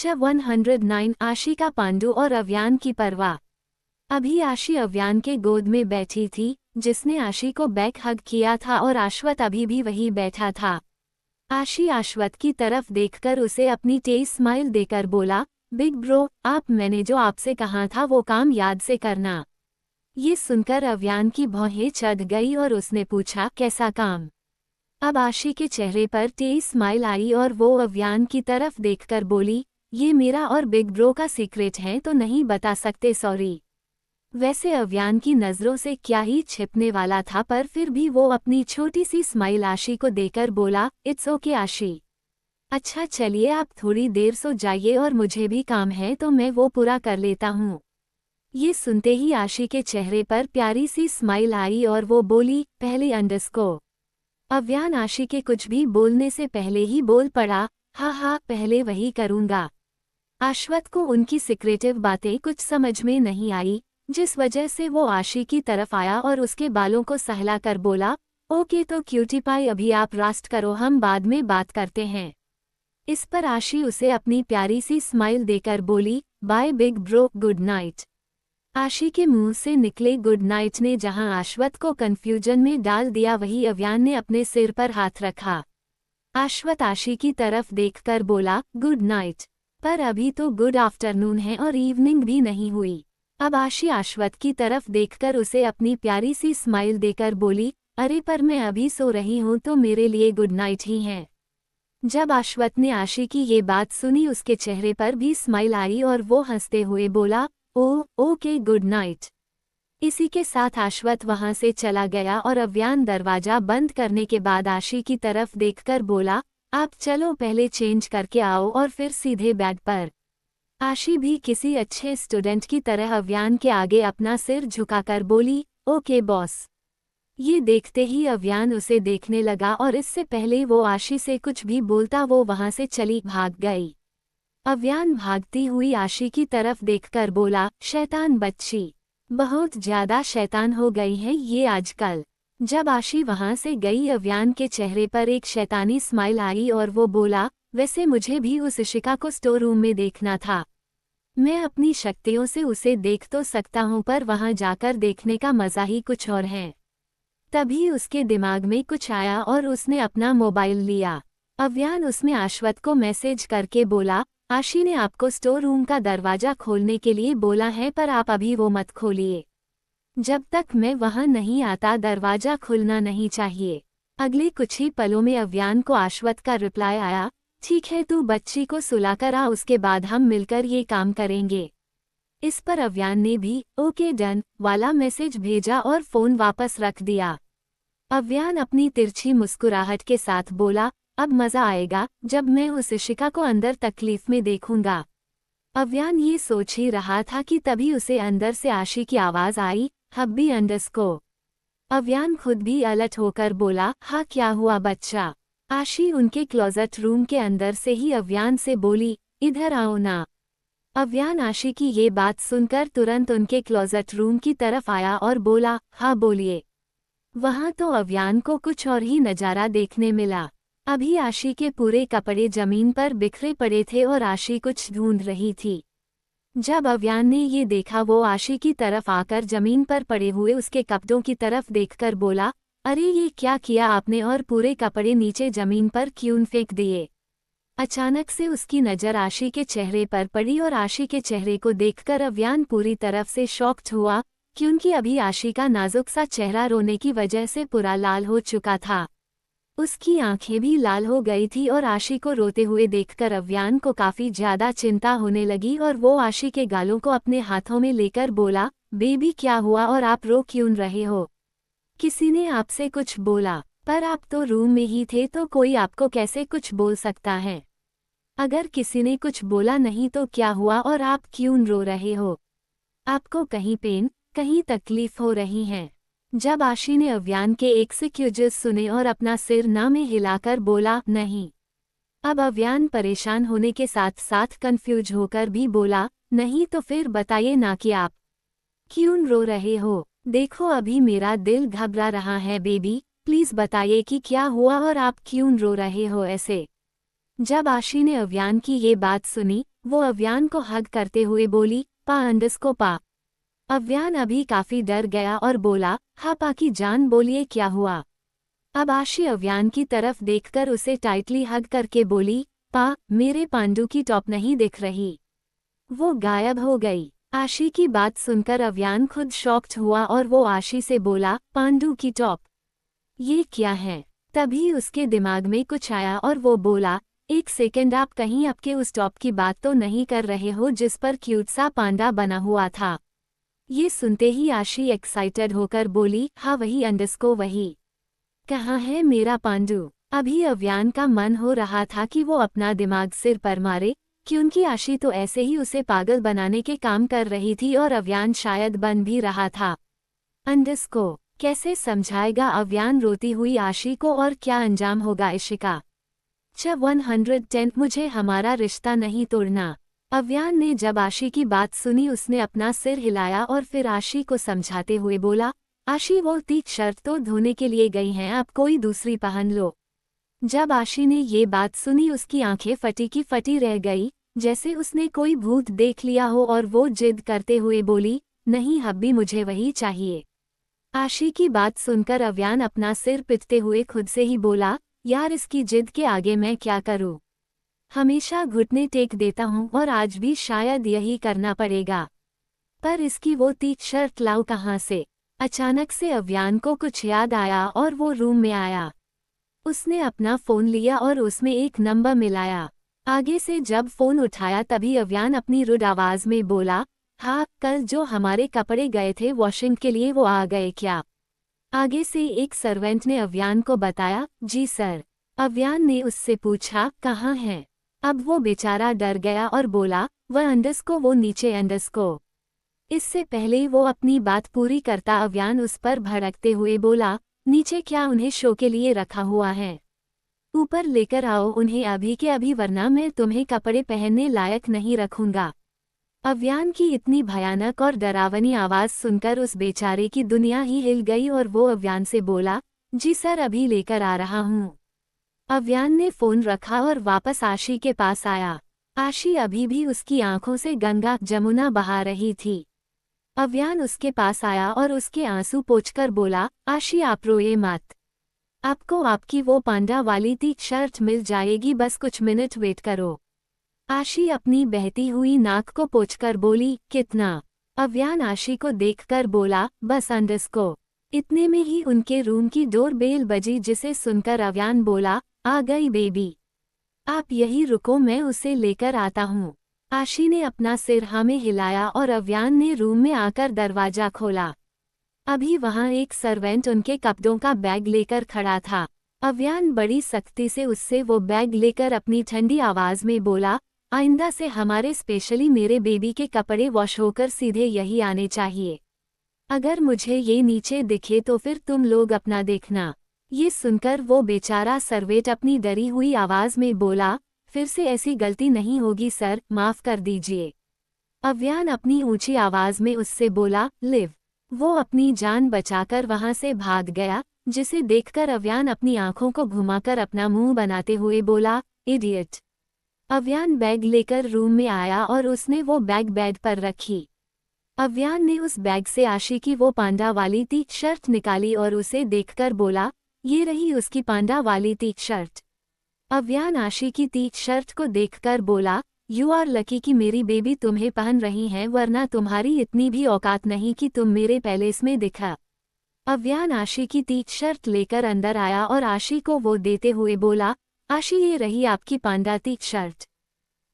Lecture 109 आशी का पांडु और अव्यान की परवाह। अभी आशी अव्यान के गोद में बैठी थी, जिसने आशी को बैक हग किया था और आश्वत अभी भी वहीं बैठा था। आशी आश्वत की तरफ देखकर उसे अपनी तेज स्माइल देकर बोला, बिग ब्रो, मैंने जो आपसे कहा था वो काम याद से करना। ये सुनकर अव्यान की भौहें चढ़ गई और उसने पूछा, कैसा काम? अब आशी के चेहरे पर तेज स्माइल आई और वो अव्यान की तरफ देखकर बोली, ये मेरा और बिग ब्रो का सीक्रेट है तो नहीं बता सकते, सॉरी। वैसे अव्यान की नज़रों से क्या ही छिपने वाला था, पर फिर भी वो अपनी छोटी सी स्माइल आशी को देकर बोला, इट्स ओके आशी। अच्छा चलिए आप थोड़ी देर सो जाइए और मुझे भी काम है तो मैं वो पूरा कर लेता हूँ। ये सुनते ही आशी के चेहरे पर प्यारी सी स्माइल आई और वो बोली, पहले अंडरस्को। अव्यान आशी के कुछ भी बोलने से पहले ही बोल पड़ा, हाँ पहले वही करूँगा। आश्वत को उनकी सीक्रेटिव बातें कुछ समझ में नहीं आई, जिस वजह से वो आशी की तरफ आया और उसके बालों को सहलाकर बोला, ओके तो क्यूटी पाई, अभी आप रास्ट करो, हम बाद में बात करते हैं। इस पर आशी उसे अपनी प्यारी सी स्माइल देकर बोली, bye big bro, good night. Ashi के मुंह से निकले गुड नाइट ने जहां आश्वत को कंफ्यूजन में डाल दिया, वहीं अव्यान ने अपने सिर पर हाथ रखा। आश्वत आशी की तरफ देखकर बोला, गुड नाइट, पर अभी तो गुड आफ्टरनून है और इवनिंग भी नहीं हुई। अब आशी आश्वत की तरफ देखकर उसे अपनी प्यारी सी स्माइल देकर बोली, अरे पर मैं अभी सो रही हूँ तो मेरे लिए गुड नाइट ही है। जब आश्वत ने आशी की ये बात सुनी, उसके चेहरे पर भी स्माइल आई और वो हंसते हुए बोला, ओके गुड नाइट। इसी के साथ आश्वत वहां से चला गया और अव्यान दरवाजा बंद करने के बाद आशी की तरफ देखकर बोला, आप चलो पहले चेंज करके आओ और फिर सीधे बेड पर। आशी भी किसी अच्छे स्टूडेंट की तरह अव्यान के आगे अपना सिर झुकाकर बोली, ओके बॉस। ये देखते ही अव्यान उसे देखने लगा और इससे पहले वो आशी से कुछ भी बोलता वो वहां से चली भाग गई। अव्यान भागती हुई आशी की तरफ देखकर बोला, शैतान बच्ची, बहुत ज्यादा शैतान हो गई है ये आजकल। जब आशी वहां से गई, अव्यान के चेहरे पर एक शैतानी स्माइल आई और वो बोला, वैसे मुझे भी उस इशिका को स्टोर रूम में देखना था। मैं अपनी शक्तियों से उसे देख तो सकता हूँ, पर वहां जाकर देखने का मजा ही कुछ और है। तभी उसके दिमाग में कुछ आया और उसने अपना मोबाइल लिया। अव्यान उसमें आश्वत को मैसेज करके बोला, आशी ने आपको स्टोर रूम का दरवाजा खोलने के लिए बोला है, पर आप अभी वो मत खोलिए। जब तक मैं वहां नहीं आता दरवाजा खुलना नहीं चाहिए। अगले कुछ ही पलों में अव्यान को आश्वत का रिप्लाई आया, ठीक है तू बच्ची को सुलाकर आ, उसके बाद हम मिलकर ये काम करेंगे। इस पर अव्यान ने भी ओके डन वाला मैसेज भेजा और फोन वापस रख दिया। अव्यान अपनी तिरछी मुस्कुराहट के साथ बोला, अब मजा आएगा जब मैं उस इशिका को अंदर तकलीफ में देखूंगा। अव्यान ये सोच ही रहा था कि तभी उसे अंदर से आशी की आवाज आई, हब्बी अंडरस्को। अव्यान खुद भी अलर्ट होकर बोला, हाँ क्या हुआ बच्चा? आशी उनके क्लोजेट रूम के अंदर से ही अव्यान से बोली, इधर आओ ना। अव्यान आशी की ये बात सुनकर तुरंत उनके क्लोजेट रूम की तरफ आया और बोला, हाँ बोलिए। वहां तो अव्यान को कुछ और ही नज़ारा देखने मिला। अभी आशी के पूरे कपड़े जमीन पर बिखरे पड़े थे और आशी कुछ ढूंढ रही थी। जब अव्यान ने ये देखा, वो आशी की तरफ आकर जमीन पर पड़े हुए उसके कपड़ों की तरफ देखकर बोला, अरे ये क्या किया आपने और पूरे कपड़े नीचे जमीन पर क्यों फेंक दिए? अचानक से उसकी नज़र आशी के चेहरे पर पड़ी और आशी के चेहरे को देखकर अव्यान पूरी तरफ से शॉक्ड हुआ, क्योंकि अभी आशी का नाजुक सा चेहरा रोने की वजह से पूरा लाल हो चुका था। उसकी आंखें भी लाल हो गई थी और आशी को रोते हुए देखकर अव्यान को काफी ज्यादा चिंता होने लगी और वो आशी के गालों को अपने हाथों में लेकर बोला, बेबी क्या हुआ और आप रो क्यों रहे हो? किसी ने आपसे कुछ बोला? पर आप तो रूम में ही थे तो कोई आपको कैसे कुछ बोल सकता है? अगर किसी ने कुछ बोला नहीं तो क्या हुआ और आप क्यों रो रहे हो? आपको कहीं पेन, कहीं तकलीफ हो रही है? जब आशी ने अव्यान के एक्सक्यूजेस सुने और अपना सिर ना में हिलाकर बोला, नहीं। अब अव्यान परेशान होने के साथ साथ कंफ्यूज होकर भी बोला, नहीं तो फिर बताइए ना कि आप क्यों रो रहे हो? देखो अभी मेरा दिल घबरा रहा है बेबी, प्लीज बताइए कि क्या हुआ और आप क्यों रो रहे हो ऐसे? जब आशी ने अव्यान की ये बात सुनी, वो अव्यान को हग करते हुए बोली, पा अंडस्को पा। अव्यान अभी काफी डर गया और बोला, हाँ पा की जान बोलिए क्या हुआ। अब आशी अव्यान की तरफ देखकर उसे टाइटली हग करके बोली, पा मेरे पांडू की टॉप नहीं दिख रही। वो गायब हो गई। आशी की बात सुनकर अव्यान खुद शॉक्ड हुआ और वो आशी से बोला, पांडू की टॉप, ये क्या है। तभी उसके दिमाग में कुछ आया और वो बोला, एक सेकंड, आप कहीं आपके उस टॉप की बात तो नहीं कर रहे हो जिस पर क्यूट सा पांडा बना हुआ था। ये सुनते ही आशी एक्साइटेड होकर बोली, हाँ वही अंडस्को वही। कहाँ है मेरा पांडू। अभी अव्यान का मन हो रहा था कि वो अपना दिमाग सिर पर मारे, क्योंकि आशी तो ऐसे ही उसे पागल बनाने के काम कर रही थी और अव्यान शायद बन भी रहा था। अंडस्को कैसे समझाएगा अव्यान रोती हुई आशी को और क्या अंजाम होगा इशिका। 110 मुझे हमारा रिश्ता नहीं तोड़ना। अव्यान ने जब आशी की बात सुनी उसने अपना सिर हिलाया और फिर आशी को समझाते हुए बोला, आशी वो टी शर्ट तो धोने के लिए गई हैं, आप कोई दूसरी पहन लो। जब आशी ने ये बात सुनी उसकी आंखें फटी की फटी रह गई, जैसे उसने कोई भूत देख लिया हो और वो जिद करते हुए बोली, नहीं हब्बी मुझे वही चाहिए। आशी की बात सुनकर अव्यान अपना सिर पिटते हुए खुद से ही बोला, यार इसकी जिद के आगे मैं क्या करूं। हमेशा घुटने टेक देता हूं और आज भी शायद यही करना पड़ेगा। पर इसकी वो टी शर्ट लाऊं कहाँ से। अचानक से अव्यान को कुछ याद आया और वो रूम में आया। उसने अपना फोन लिया और उसमें एक नंबर मिलाया। आगे से जब फोन उठाया तभी अव्यान अपनी रुड आवाज में बोला, हाँ कल जो हमारे कपड़े गए थे वॉशिंग के लिए वो आ गए क्या। आगे से एक सर्वेंट ने अव्यान को बताया, जी सर। अव्यान ने उससे पूछा, कहाँ है। अब वो बेचारा डर गया और बोला, वह अंडस्को वो नीचे अंडस्को। इससे पहले वो अपनी बात पूरी करता अव्यान उस पर भड़कते हुए बोला, नीचे क्या उन्हें शो के लिए रखा हुआ है। ऊपर लेकर आओ उन्हें अभी के अभी वरना मैं तुम्हें कपड़े पहनने लायक नहीं रखूंगा। अव्यान की इतनी भयानक और डरावनी आवाज सुनकर उस बेचारे की दुनिया ही हिल गई और वो अव्यान से बोला, जी सर अभी लेकर आ रहा हूँ। अव्यान ने फोन रखा और वापस आशी के पास आया। आशी अभी भी उसकी आंखों से गंगा जमुना बहा रही थी। अव्यान उसके पास आया और उसके आंसू पोंछकर बोला, आशी आप रोए मत। आपको आपकी वो पांडा वाली टी शर्ट मिल जाएगी, बस कुछ मिनट वेट करो। आशी अपनी बहती हुई नाक को पोंछकर बोली, कितना। अव्यान आशी को देखकर बोला, बस अंडस्को। इतने में ही उनके रूम की डोर बेल बजी जिसे सुनकर अव्यान बोला, आ गई बेबी। आप यही रुको मैं उसे लेकर आता हूँ। आशी ने अपना सिर हाँ में हिलाया और अव्यान ने रूम में आकर दरवाजा खोला। अभी वहाँ एक सर्वेंट उनके कपड़ों का बैग लेकर खड़ा था। अव्यान बड़ी सख्ती से उससे वो बैग लेकर अपनी ठंडी आवाज में बोला, आइंदा से हमारे स्पेशली मेरे बेबी के कपड़े वॉश होकर सीधे यही आने चाहिए। अगर मुझे ये नीचे दिखे तो फिर तुम लोग अपना देखना। ये सुनकर वो बेचारा सर्वेंट अपनी डरी हुई आवाज में बोला, फिर से ऐसी गलती नहीं होगी सर, माफ कर दीजिए। अव्यान अपनी ऊंची आवाज में उससे बोला, लिव। वो अपनी जान बचाकर वहां से भाग गया, जिसे देखकर अव्यान अपनी आंखों को घुमाकर अपना मुंह बनाते हुए बोला, इडियट। अव्यान बैग लेकर रूम में आया और उसने वो बैग बेड पर रखी। अव्यान ने उस बैग से आशी की वो पांडा वाली टी शर्ट निकाली और उसे देखकर बोला, ये रही उसकी पांडा वाली टी शर्ट। अव्यान आशी की टी शर्ट को देखकर बोला, यू आर लकी कि मेरी बेबी तुम्हें पहन रही हैं, वरना तुम्हारी इतनी भी औकात नहीं कि तुम मेरे पैलेस में दिखा। अव्यान आशी की टी शर्ट लेकर अंदर आया और आशी को वो देते हुए बोला, आशी ये रही आपकी पांडा टी शर्ट।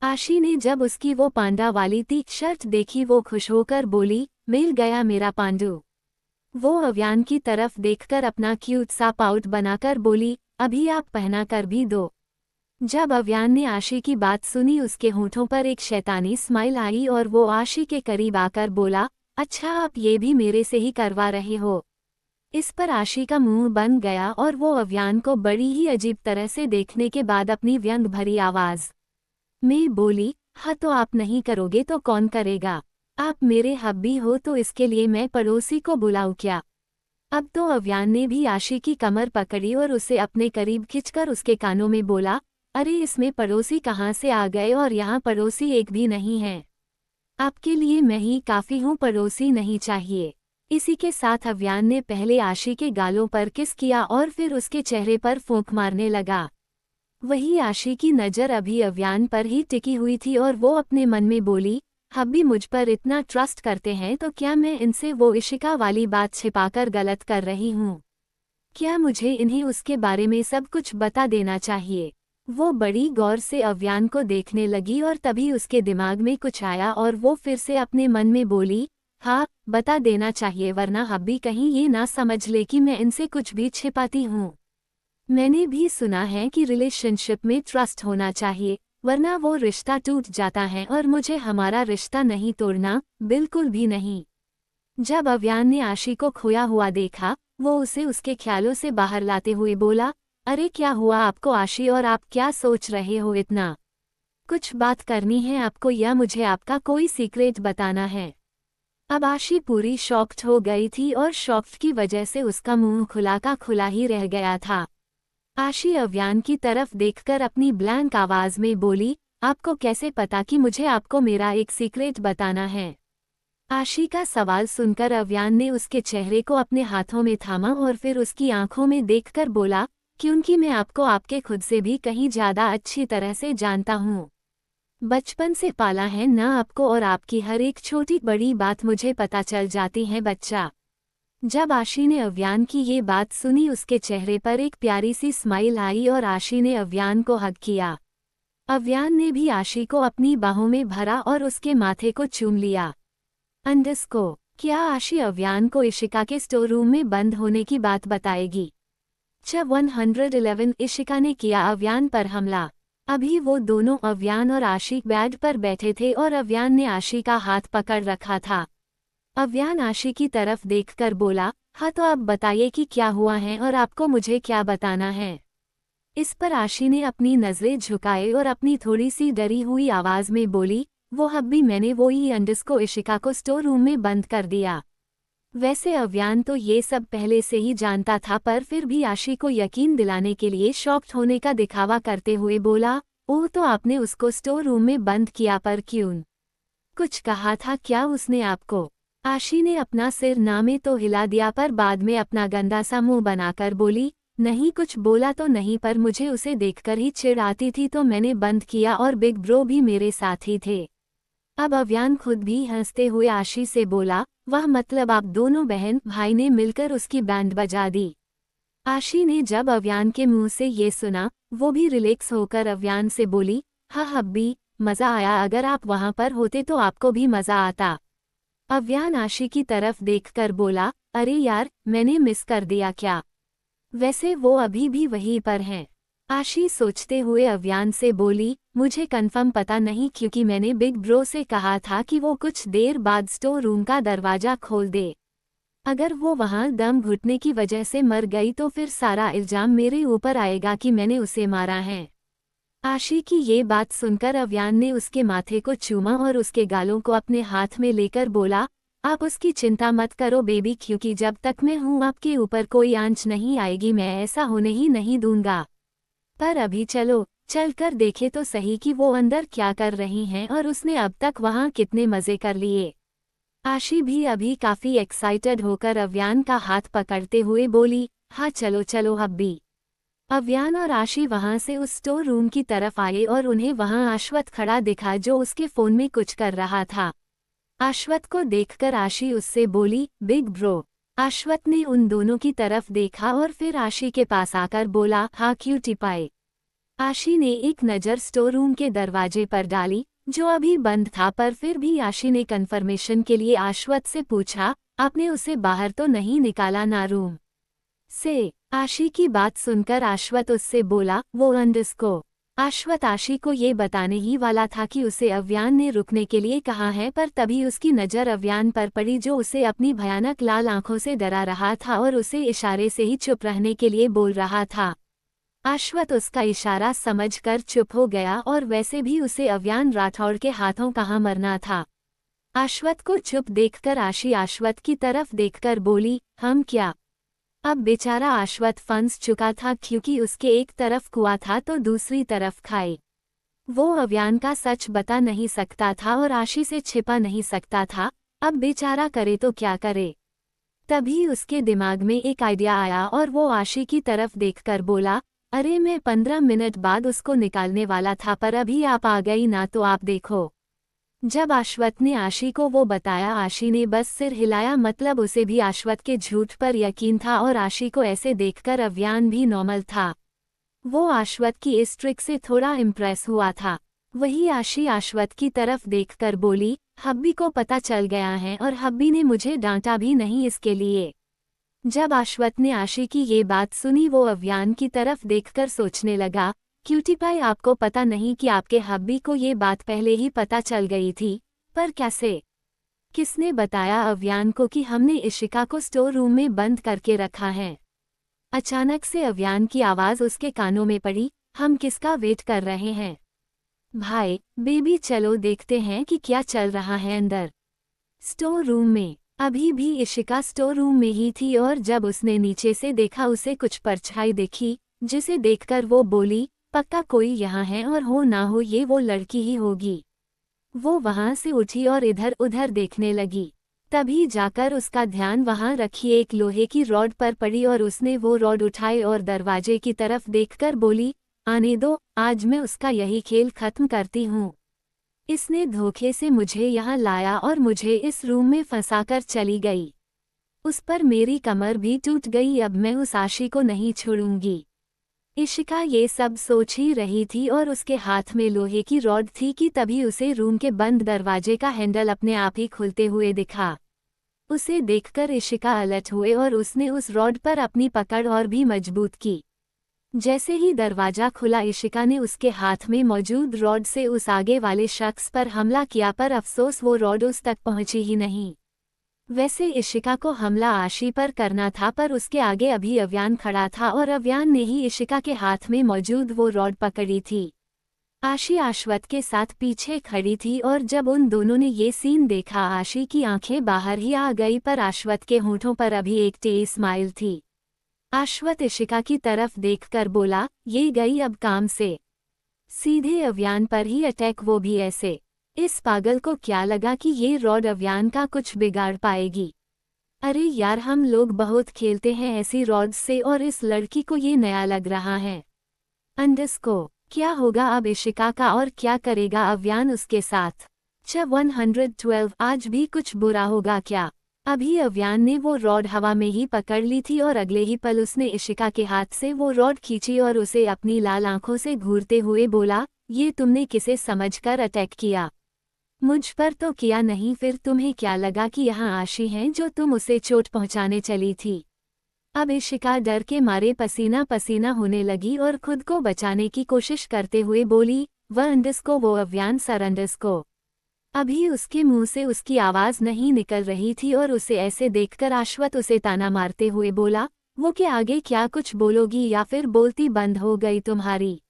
आशी ने जब उसकी वो पांडा वाली टी शर्ट देखी वो खुश होकर बोली, मिल गया मेरा पांडू। वो अव्यान की तरफ देखकर अपना क्यूट सा पाउट बनाकर बोली, अभी आप पहना कर भी दो। जब अव्यान ने आशी की बात सुनी उसके होठों पर एक शैतानी स्माइल आई और वो आशी के करीब आकर बोला, अच्छा आप ये भी मेरे से ही करवा रहे हो। इस पर आशी का मुंह बन गया और वो अव्यान को बड़ी ही अजीब तरह से देखने के बाद अपनी व्यंग भरी आवाज में बोली, हाँ तो आप नहीं करोगे तो कौन करेगा। आप मेरे हब्बी हो तो इसके लिए मैं पड़ोसी को बुलाऊं क्या। अब तो अव्यान ने भी आशी की कमर पकड़ी और उसे अपने करीब खिंचकर उसके कानों में बोला, अरे इसमें पड़ोसी कहाँ से आ गए, और यहाँ पड़ोसी एक भी नहीं है। आपके लिए मैं ही काफ़ी हूँ, पड़ोसी नहीं चाहिए। इसी के साथ अव्यान ने पहले आशी के गालों पर किस किया और फिर उसके चेहरे पर फूंक मारने लगा। वही आशी की नज़र अभी अव्यान पर ही टिकी हुई थी और वो अपने मन में बोली, हब्बी मुझ पर इतना ट्रस्ट करते हैं तो क्या मैं इनसे वो इशिका वाली बात छिपाकर गलत कर रही हूँ? क्या मुझे इन्हें उसके बारे में सब कुछ बता देना चाहिए? वो बड़ी गौर से अव्यान को देखने लगी और तभी उसके दिमाग में कुछ आया और वो फिर से अपने मन में बोली, हाँ बता देना चाहिए, वरना हब्बी कहीं ये ना समझ ले कि मैं इनसे कुछ भी छिपाती हूँ। मैंने भी सुना है कि रिलेशनशिप में ट्रस्ट होना चाहिए, वरना वो रिश्ता टूट जाता है और मुझे हमारा रिश्ता नहीं तोड़ना, बिल्कुल भी नहीं। जब अव्यान ने आशी को खोया हुआ देखा, वो उसे उसके ख्यालों से बाहर लाते हुए बोला, अरे क्या हुआ आपको आशी, और आप क्या सोच रहे हो इतना? कुछ बात करनी है आपको या मुझे आपका कोई सीक्रेट बताना है? अब आशी पूरी शॉक्ड हो गई थी और शॉक्ड की वजह से उसका मुंह खुला का खुला ही रह गया था। आशी अव्यान की तरफ देखकर अपनी ब्लैंक आवाज में बोली, आपको कैसे पता कि मुझे आपको मेरा एक सीक्रेट बताना है? आशी का सवाल सुनकर अव्यान ने उसके चेहरे को अपने हाथों में थामा और फिर उसकी आंखों में देखकर बोला, क्योंकि मैं आपको आपके खुद से भी कहीं ज़्यादा अच्छी तरह से जानता हूँ। बचपन से पाला है ना आपको, और आपकी हर एक छोटी बड़ी बात मुझे पता चल जाती है बच्चा। जब आशी ने अव्यान की ये बात सुनी, उसके चेहरे पर एक प्यारी सी स्माइल आई और आशी ने अव्यान को हग किया। अव्यान ने भी आशी को अपनी बाहों में भरा और उसके माथे को चूम लिया। अंडरस्को, क्या आशी अव्यान को इशिका के स्टोर रूम में बंद होने की बात बताएगी? जब 111 इशिका ने किया अव्यान पर हमला। अभी वो दोनों अव्यान और आशी बेड पर बैठे थे और अव्यान ने आशी का हाथ पकड़ रखा था। अव्यान आशी की तरफ देखकर बोला, हाँ तो आप बताइए कि क्या हुआ है और आपको मुझे क्या बताना है? इस पर आशी ने अपनी नज़रें झुकाए और अपनी थोड़ी सी डरी हुई आवाज़ में बोली, वो हब्बी मैंने वो ही अंडरस्को इशिका को स्टोर रूम में बंद कर दिया। वैसे अव्यान तो ये सब पहले से ही जानता था, पर फिर भी आशी को यकीन दिलाने के लिए शॉक्ड होने का दिखावा करते हुए बोला, ओह तो आपने उसको स्टोर रूम में बंद किया, पर क्यों? कुछ कहा था क्या उसने आपको? आशी ने अपना सिर ना में तो हिला दिया, पर बाद में अपना गंदा सा मुंह बनाकर बोली, नहीं कुछ बोला तो नहीं, पर मुझे उसे देखकर ही चिढ़ आती थी तो मैंने बंद किया, और बिग ब्रो भी मेरे साथ ही थे। अब अव्यान खुद भी हंसते हुए आशी से बोला, वह मतलब आप दोनों बहन भाई ने मिलकर उसकी बैंड बजा दी? आशी ने जब अव्यान के मुंह से ये सुना, वो भी रिलैक्स होकर अव्यान से बोली, हाँ हब्बी, मज़ा आया, अगर आप वहाँ पर होते तो आपको भी मज़ा आता। अव्यान आशी की तरफ देखकर बोला, अरे यार मैंने मिस कर दिया क्या? वैसे वो अभी भी वहीं पर हैं। आशी सोचते हुए अव्यान से बोली, मुझे कंफर्म पता नहीं, क्योंकि मैंने बिग ब्रो से कहा था कि वो कुछ देर बाद स्टोर रूम का दरवाज़ा खोल दे। अगर वो वहाँ दम घुटने की वजह से मर गई तो फिर सारा इल्ज़ाम मेरे ऊपर आएगा कि मैंने उसे मारा है। आशी की ये बात सुनकर अव्यान ने उसके माथे को चूमा और उसके गालों को अपने हाथ में लेकर बोला, आप उसकी चिंता मत करो बेबी, क्योंकि जब तक मैं हूँ आपके ऊपर कोई आंच नहीं आएगी, मैं ऐसा होने ही नहीं दूंगा। पर अभी चलो, चलकर देखे तो सही कि वो अंदर क्या कर रही हैं और उसने अब तक वहाँ कितने मज़े कर लिए। आशी भी अभी काफ़ी एक्साइटेड होकर अव्यान का हाथ पकड़ते हुए बोली, हाँ चलो चलो हब्बी। अव्यान और आशी वहां से उस स्टोर रूम की तरफ आए और उन्हें वहां अश्वथ खड़ा दिखा जो उसके फोन में कुछ कर रहा था। अश्वथ को देखकर आशी उससे बोली, बिग ब्रो। अश्वथ ने उन दोनों की तरफ देखा और फिर आशी के पास आकर बोला, हाँ क्यूटी पाई। आशी ने एक नज़र स्टोर रूम के दरवाजे पर डाली जो अभी बंद था, पर फिर भी आशी ने कंफर्मेशन के लिए अश्वथ से पूछा, आपने उसे बाहर तो नहीं निकाला ना रूम से? आशी की बात सुनकर अश्वथ उससे बोला, वो अंडरस्को। अश्वथ आशी को ये बताने ही वाला था कि उसे अव्यान ने रुकने के लिए कहा है, पर तभी उसकी नज़र अव्यान पर पड़ी जो उसे अपनी भयानक लाल आंखों से डरा रहा था और उसे इशारे से ही चुप रहने के लिए बोल रहा था। अश्वथ उसका इशारा समझकर चुप हो गया और वैसे भी उसे अव्यान राठौड़ के हाथों कहाँ मरना था। अश्वथ को चुप देखकर आशी अश्वथ की तरफ देखकर बोली, हम क्या? अब बेचारा आश्वत फंस चुका था क्योंकि उसके एक तरफ कुआं था तो दूसरी तरफ खाई। वो अव्यान का सच बता नहीं सकता था और आशी से छिपा नहीं सकता था। अब बेचारा करे तो क्या करे। तभी उसके दिमाग में एक आइडिया आया और वो आशी की तरफ देखकर बोला, अरे मैं 15 मिनट बाद उसको निकालने वाला था पर अभी आप आ गई ना, तो आप देखो। जब आश्वत ने आशी को वो बताया, आशी ने बस सिर हिलाया, मतलब उसे भी आश्वत के झूठ पर यकीन था और आशी को ऐसे देखकर अव्यान भी नॉर्मल था। वो आश्वत की इस ट्रिक से थोड़ा इम्प्रेस हुआ था। वही आशी आश्वत की तरफ देखकर बोली, हब्बी को पता चल गया है और हब्बी ने मुझे डांटा भी नहीं इसके लिए। जब आश्वत ने आशी की ये बात सुनी वो अव्यान की तरफ देखकर सोचने लगा, क्यूटी पाई आपको पता नहीं कि आपके हब्बी को ये बात पहले ही पता चल गई थी, पर कैसे? किसने बताया अव्यान को कि हमने इशिका को स्टोर रूम में बंद करके रखा है? अचानक से अव्यान की आवाज़ उसके कानों में पड़ी, हम किसका वेट कर रहे हैं? भाई, बेबी चलो देखते हैं कि क्या चल रहा है अंदर। स्टोर रूम में अभी भी इशिका स्टोर रूम में ही थी और जब उसने नीचे से देखा उसे कुछ परछाई दिखी, जिसे देखकर वो बोली, पक्का कोई यहाँ है और हो ना हो ये वो लड़की ही होगी। वो वहाँ से उठी और इधर उधर देखने लगी। तभी जाकर उसका ध्यान वहाँ रखी एक लोहे की रॉड पर पड़ी और उसने वो रॉड उठाई और दरवाजे की तरफ देखकर बोली, आने दो, आज मैं उसका यही खेल खत्म करती हूँ। इसने धोखे से मुझे यहाँ लाया और मुझे इस रूम में फंसाकर चली गई। उस पर मेरी कमर भी टूट गई, अब मैं उस आशी को नहीं छोड़ूंगी। इशिका ये सब सोच ही रही थी और उसके हाथ में लोहे की रॉड थी कि तभी उसे रूम के बंद दरवाजे का हैंडल अपने आप ही खुलते हुए दिखा। उसे देखकर इशिका अलर्ट हुए और उसने उस रॉड पर अपनी पकड़ और भी मजबूत की। जैसे ही दरवाजा खुला इशिका ने उसके हाथ में मौजूद रॉड से उस आगे वाले शख्स पर हमला किया, पर अफसोस वो रॉड उस तक पहुंची ही नहीं। वैसे इशिका को हमला आशी पर करना था पर उसके आगे अभी अव्यान खड़ा था और अव्यान ने ही इशिका के हाथ में मौजूद वो रॉड पकड़ी थी। आशी आश्वत के साथ पीछे खड़ी थी और जब उन दोनों ने ये सीन देखा आशी की आंखें बाहर ही आ गई, पर आश्वत के होठों पर अभी एक टेढ़ी स्माइल थी। आश्वत इशिका की तरफ देखकर बोला, ये गई अब काम से। सीधे अव्यान पर ही अटैक, वो भी ऐसे। इस पागल को क्या लगा कि ये रॉड अव्यान का कुछ बिगाड़ पाएगी? अरे यार, हम लोग बहुत खेलते हैं ऐसी रॉड्स से और इस लड़की को ये नया लग रहा है। अंडस्को क्या होगा अब इशिका का और क्या करेगा अव्यान उसके साथ? 112 आज भी कुछ बुरा होगा क्या? अभी अव्यान ने वो रॉड हवा में ही पकड़ ली थी और अगले ही पल उसने इशिका के हाथ से वो रॉड खींची और उसे अपनी लाल आंखों से घूरते हुए बोला, ये तुमने किसे समझकर अटैक किया? मुझ पर तो किया नहीं, फिर तुम्हें क्या लगा कि यहाँ आशी हैं जो तुम उसे चोट पहुँचाने चली थी? अब इशिका डर के मारे पसीना पसीना होने लगी और खुद को बचाने की कोशिश करते हुए बोली, वह अंडस्को, वो अव्यान सर अंडस्को। अभी उसके मुंह से उसकी आवाज़ नहीं निकल रही थी और उसे ऐसे देखकर आश्वत उसे ताना मारते हुए बोला, वो के आगे क्या कुछ बोलोगी या फिर बोलती बंद हो गई तुम्हारी?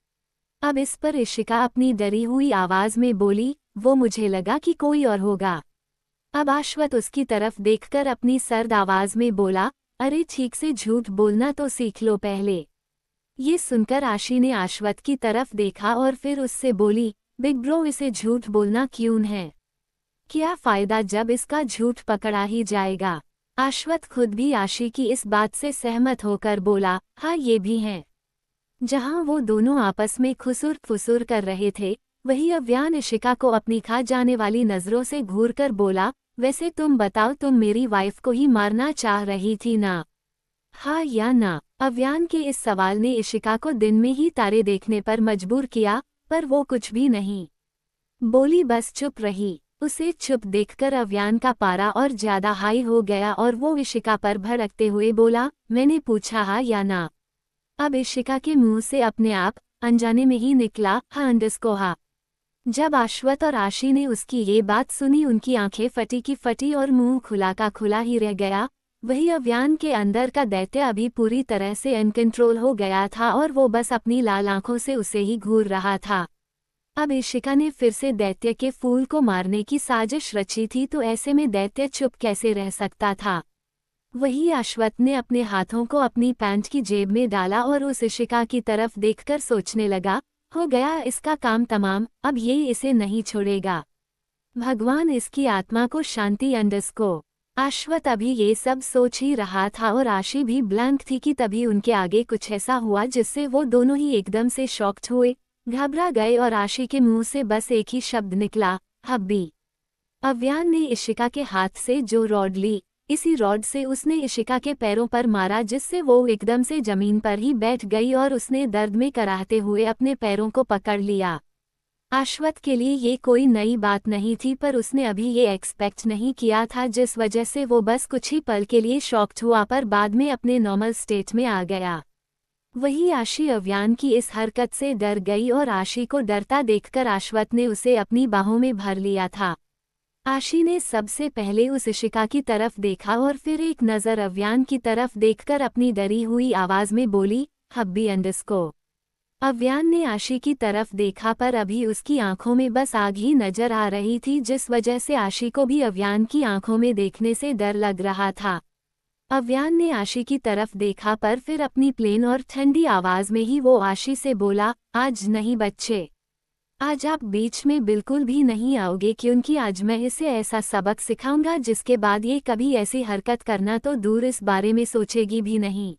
अब इस पर इशिका अपनी डरी हुई आवाज़ में बोली, वो मुझे लगा कि कोई और होगा। अब आश्वत उसकी तरफ देखकर अपनी सर्द आवाज़ में बोला, अरे ठीक से झूठ बोलना तो सीख लो पहले। ये सुनकर आशी ने आश्वत की तरफ देखा और फिर उससे बोली, बिग ब्रो, इसे झूठ बोलना क्यों है? क्या फ़ायदा जब इसका झूठ पकड़ा ही जाएगा? आश्वत खुद भी आशी की इस बात से सहमत होकर बोला, हाँ ये भी है। जहाँ वो दोनों आपस में खुसुर फुसुर कर रहे थे, वही अव्यान इशिका को अपनी खा जाने वाली नज़रों से घूरकर बोला, वैसे तुम बताओ, तुम मेरी वाइफ को ही मारना चाह रही थी ना? हाँ या ना? अव्यान के इस सवाल ने इशिका को दिन में ही तारे देखने पर मजबूर किया, पर वो कुछ भी नहीं बोली, बस चुप रही। उसे चुप देखकर अव्यान का पारा और ज्यादा हाई हो गया और वो इशिका पर भड़कते हुए बोला, मैंने पूछा हाँ या ना? अब इशिका के मुंह से अपने आप अनजाने में ही निकला, हाँ अंडस्को हाँ। जब आश्वत और आशी ने उसकी ये बात सुनी उनकी आंखें फटी की फटी और मुंह खुला का खुला ही रह गया। वही अव्यान के अंदर का दैत्य अभी पूरी तरह से अनकंट्रोल हो गया था और वो बस अपनी लाल आंखों से उसे ही घूर रहा था। अब इशिका ने फिर से दैत्य के फूल को मारने की साजिश रची थी, तो ऐसे में दैत्य चुप कैसे रह सकता था? वही अश्वथ ने अपने हाथों को अपनी पैंट की जेब में डाला और उस इशिका की तरफ देखकर सोचने लगा, हो गया इसका काम तमाम, अब ये इसे नहीं छोड़ेगा। भगवान इसकी आत्मा को शांति अंडस्को। अश्वथ अभी ये सब सोच ही रहा था और आशी भी ब्लैंक थी कि तभी उनके आगे कुछ ऐसा हुआ जिससे वो दोनों ही एकदम से शॉक्ड हुए, घबरा गए और आशी के मुंह से बस एक ही शब्द निकला, हब्बी। अव्यान ने इशिका के हाथ से जो रॉड ली, इसी रॉड से उसने इशिका के पैरों पर मारा जिससे वो एकदम से जमीन पर ही बैठ गई और उसने दर्द में कराहते हुए अपने पैरों को पकड़ लिया। अश्वथ के लिए ये कोई नई बात नहीं थी पर उसने अभी ये एक्सपेक्ट नहीं किया था, जिस वजह से वो बस कुछ ही पल के लिए शॉक्ड हुआ पर बाद में अपने नॉर्मल स्टेट में आ गया। वही आशी अव्यान की इस हरकत से डर गई और आशी को डरता देखकर अश्वथ ने उसे अपनी बाहों में भर लिया था। आशी ने सबसे पहले उस इशिका की तरफ देखा और फिर एक नज़र अव्यान की तरफ देखकर अपनी डरी हुई आवाज में बोली, हब्बी अंडस्को। अव्यान ने आशी की तरफ देखा पर अभी उसकी आंखों में बस आग ही नजर आ रही थी, जिस वजह से आशी को भी अव्यान की आंखों में देखने से डर लग रहा था। अव्यान ने आशी की तरफ देखा पर फिर अपनी प्लेन और ठंडी आवाज में ही वो आशी से बोला, आज नहीं बच्चे, आज आप बीच में बिल्कुल भी नहीं आओगे क्योंकि आज मैं इसे ऐसा सबक सिखाऊंगा जिसके बाद ये कभी ऐसी हरकत करना तो दूर इस बारे में सोचेगी भी नहीं।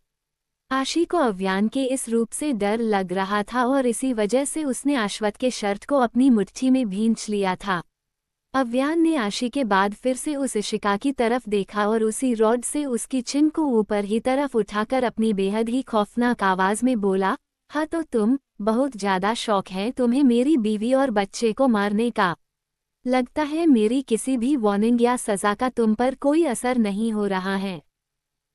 आशी को अव्यान के इस रूप से डर लग रहा था और इसी वजह से उसने अश्वथ के शर्ट को अपनी मुट्ठी में भींच लिया था। अव्यान ने आशी के बाद फिर से उस इशिका की तरफ देखा और उसी रॉड से उसकी चिन को ऊपर ही तरफ उठाकर अपनी बेहद ही खौफनाक आवाज में बोला, हाँ तो तुम, बहुत ज्यादा शौक है तुम्हें मेरी बीवी और बच्चे को मारने का। लगता है मेरी किसी भी वार्निंग या सजा का तुम पर कोई असर नहीं हो रहा है।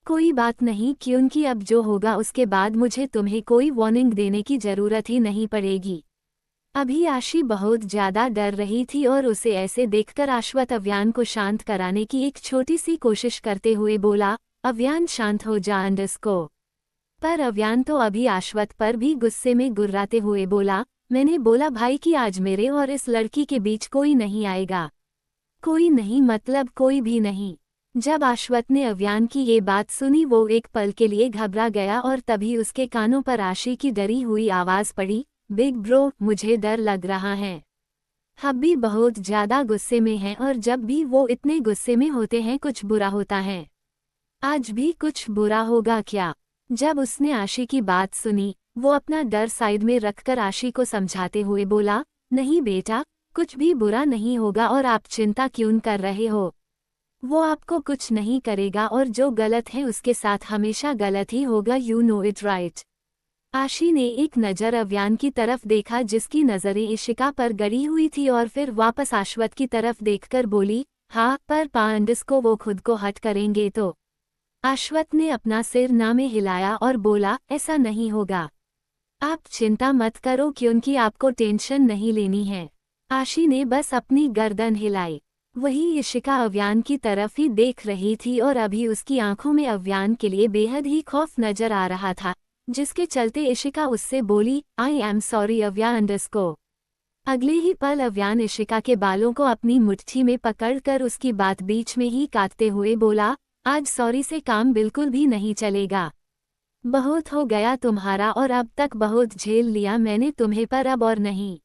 कोई बात नहीं क्योंकि अब जो होगा उसके बाद मुझे तुम्हें कोई वार्निंग देने की जरूरत ही नहीं पड़ेगी। अभी आशी बहुत ज्यादा डर रही थी और उसे ऐसे देखकर अश्वथ अव्यान को शांत कराने की एक छोटी सी कोशिश करते हुए बोला, अव्यान शांत हो जा अंडस्को। पर अव्यान तो अभी अश्वथ पर भी गुस्से में गुर्राते हुए बोला, मैंने बोला भाई कि आज मेरे और इस लड़की के बीच कोई नहीं आएगा। कोई नहीं मतलब कोई भी नहीं। जब अश्वथ ने अव्यान की ये बात सुनी वो एक पल के लिए घबरा गया और तभी उसके कानों पर आशी की डरी हुई आवाज पड़ी, बिग ब्रो मुझे डर लग रहा है। हब्बी बहुत ज्यादा गुस्से में है और जब भी वो इतने गुस्से में होते हैं कुछ बुरा होता है। आज भी कुछ बुरा होगा क्या? जब उसने आशी की बात सुनी वो अपना डर साइड में रखकर आशी को समझाते हुए बोला, नहीं बेटा, कुछ भी बुरा नहीं होगा और आप चिंता क्यों कर रहे हो। वो आपको कुछ नहीं करेगा और जो गलत है उसके साथ हमेशा गलत ही होगा, यू नो इट राइट। आशी ने एक नज़र अव्यान की तरफ देखा जिसकी नज़रें इशिका पर गड़ी हुई थी और फिर वापस अश्वथ की तरफ देखकर बोली, हाँ पर पांडिस को वो खुद को हट करेंगे तो। अश्वथ ने अपना सिर ना में हिलाया और बोला, ऐसा नहीं होगा। आप चिंता मत करो क्योंकि आपको टेंशन नहीं लेनी है। आशी ने बस अपनी गर्दन हिलाई। वही इशिका अव्यान की तरफ ही देख रही थी और अभी उसकी आंखों में अव्यान के लिए बेहद ही खौफ नजर आ रहा था, जिसके चलते इशिका उससे बोली, आई एम सॉरी अव्यान अंडस्को। अगले ही पल अव्यान इशिका के बालों को अपनी मुट्ठी में पकड़कर उसकी बात बीच में ही काटते हुए बोला, आज सॉरी से काम बिल्कुल भी नहीं चलेगा। बहुत हो गया तुम्हारा और अब तक बहुत झेल लिया मैंने तुम्हें, पर अब और नहीं।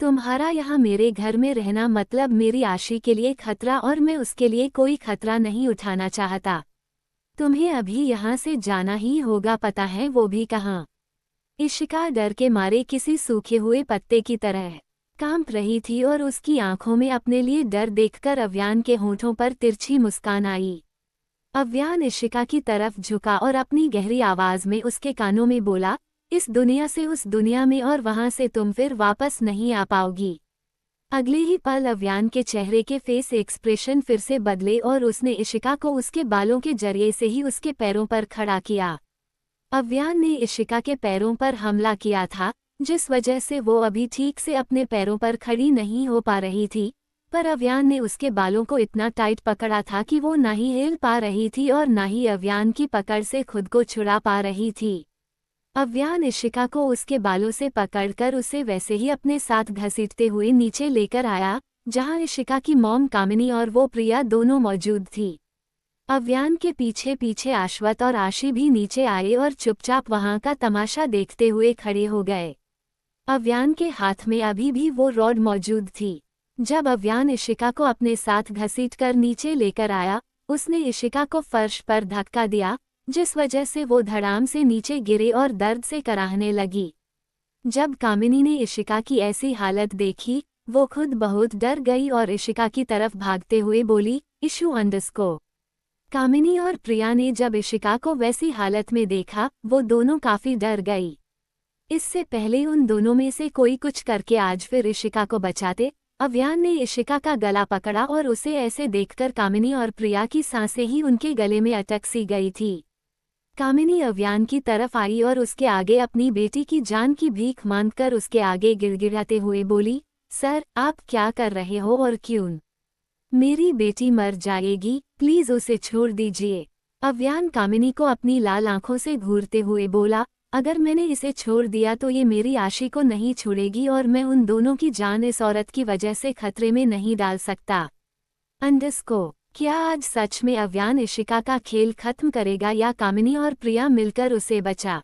तुम्हारा यहाँ मेरे घर में रहना मतलब मेरी आशी के लिए खतरा और मैं उसके लिए कोई खतरा नहीं उठाना चाहता। तुम्हें अभी यहाँ से जाना ही होगा, पता है वो भी कहाँ। इशिका डर के मारे किसी सूखे हुए पत्ते की तरह कांप रही थी और उसकी आंखों में अपने लिए डर देखकर अव्यान के होंठों पर तिरछी मुस्कान आई। अव्यान इशिका की तरफ झुका और अपनी गहरी आवाज में उसके कानों में बोला, इस दुनिया से उस दुनिया में और वहां से तुम फिर वापस नहीं आ पाओगी। अगले ही पल अव्यान के चेहरे के फेस एक्सप्रेशन फिर से बदले और उसने इशिका को उसके बालों के जरिए से ही उसके पैरों पर खड़ा किया। अव्यान ने इशिका के पैरों पर हमला किया था, जिस वजह से वो अभी ठीक से अपने पैरों पर खड़ी नहीं हो पा रही थी, पर अव्यान ने उसके बालों को इतना टाइट पकड़ा था कि वो ना ही हिल पा रही थी और ना ही अव्यान की पकड़ से खुद को छुड़ा पा रही थी। अव्यान इशिका को उसके बालों से पकड़कर उसे वैसे ही अपने साथ घसीटते हुए नीचे लेकर आया, जहां इशिका की मॉम कामिनी और वो प्रिया दोनों मौजूद थी। अव्यान के पीछे पीछे अश्वथ और आशी भी नीचे आए और चुपचाप वहां का तमाशा देखते हुए खड़े हो गए। अव्यान के हाथ में अभी भी वो रॉड मौजूद थी। जब अव्यान इशिका को अपने साथ घसीटकर नीचे लेकर आया, उसने इशिका को फर्श पर धक्का दिया, जिस वजह से वो धड़ाम से नीचे गिरे और दर्द से कराहने लगी। जब कामिनी ने इशिका की ऐसी हालत देखी, वो खुद बहुत डर गई और इशिका की तरफ भागते हुए बोली, इशू अंडस्को। कामिनी और प्रिया ने जब इशिका को वैसी हालत में देखा, वो दोनों काफी डर गई। इससे पहले उन दोनों में से कोई कुछ करके आज फिर इशिका को बचाते, अव्यान ने इशिका का गला पकड़ा और उसे ऐसे देखकर कामिनी और प्रिया की सांसें ही उनके गले में अटक सी गई थी। कामिनी अव्यान की तरफ आई और उसके आगे अपनी बेटी की जान की भीख मांगकर उसके आगे गिड़गिड़ाते हुए बोली, सर, आप क्या कर रहे हो और क्यों? मेरी बेटी मर जाएगी, प्लीज उसे छोड़ दीजिए। अव्यान कामिनी को अपनी लाल आंखों से घूरते हुए बोला, अगर मैंने इसे छोड़ दिया तो ये मेरी आशी को नहीं छोड़ेगी और मैं उन दोनों की जान इस औरत की वजह से खतरे में नहीं डाल सकता। अंडस्को, क्या आज सच में अव्यान इशिका का खेल खत्म करेगा या कामिनी और प्रिया मिलकर उसे बचा?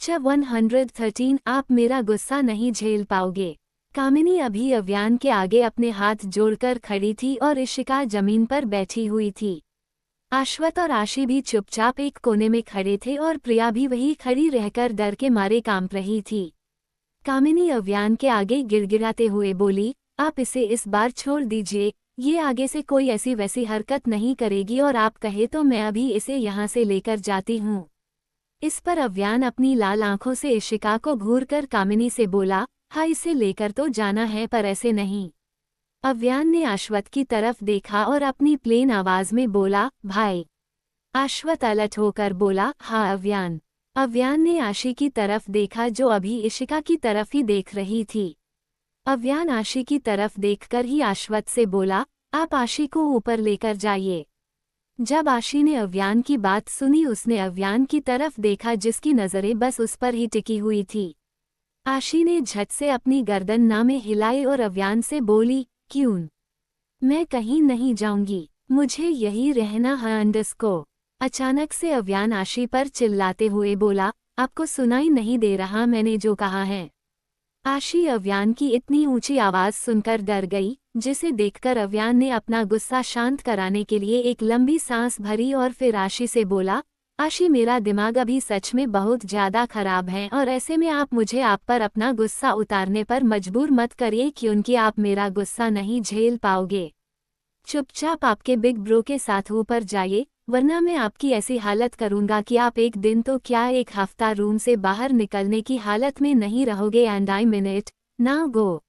113 आप मेरा गुस्सा नहीं झेल पाओगे। कामिनी अभी अव्यान के आगे अपने हाथ जोड़कर खड़ी थी और इशिका जमीन पर बैठी हुई थी। अश्वथ और आशी भी चुपचाप एक कोने में खड़े थे और प्रिया भी वही खड़ी रहकर डर के मारे कांप रही थी। कामिनी अव्यान के आगे गिड़गिड़ाते हुए बोली, आप इसे इस बार छोड़ दीजिए, ये आगे से कोई ऐसी वैसी हरकत नहीं करेगी और आप कहे तो मैं अभी इसे यहाँ से लेकर जाती हूँ। इस पर अव्यान अपनी लाल आंखों से इशिका को घूरकर कामिनी से बोला, हाँ, इसे लेकर तो जाना है पर ऐसे नहीं। अव्यान ने अश्वथ की तरफ देखा और अपनी प्लेन आवाज में बोला, भाई। अश्वथ अलर्ट होकर बोला, हाँ अव्यान। अव्यान ने आशी की तरफ देखा जो अभी इशिका की तरफ ही देख रही थी। अव्यान आशी की तरफ देखकर ही अश्वथ से बोला, आप आशी को ऊपर लेकर जाइए। जब आशी ने अव्यान की बात सुनी उसने अव्यान की तरफ देखा जिसकी नजरें बस उस पर ही टिकी हुई थी। आशी ने झट से अपनी गर्दन नामे हिलाई और अव्यान से बोली, क्यों? मैं कहीं नहीं जाऊंगी, मुझे यही रहना है अंडस्को। अचानक से अव्यान आशी पर चिल्लाते हुए बोला, आपको सुनाई नहीं दे रहा मैंने जो कहा है? आशी अव्यान की इतनी ऊंची आवाज सुनकर डर गई, जिसे देखकर अव्यान ने अपना गुस्सा शांत कराने के लिए एक लंबी सांस भरी और फिर आशी से बोला, आशी, मेरा दिमाग अभी सच में बहुत ज्यादा खराब है और ऐसे में आप मुझे आप पर अपना गुस्सा उतारने पर मजबूर मत करिए क्योंकि आप मेरा गुस्सा नहीं झेल पाओगे। चुपचाप आपके बिग ब्रो के साथ ऊपर जाइए, वरना मैं आपकी ऐसी हालत करूंगा कि आप एक दिन तो क्या एक हफ्ता रूम से बाहर निकलने की हालत में नहीं रहोगे। And I mean it, now go.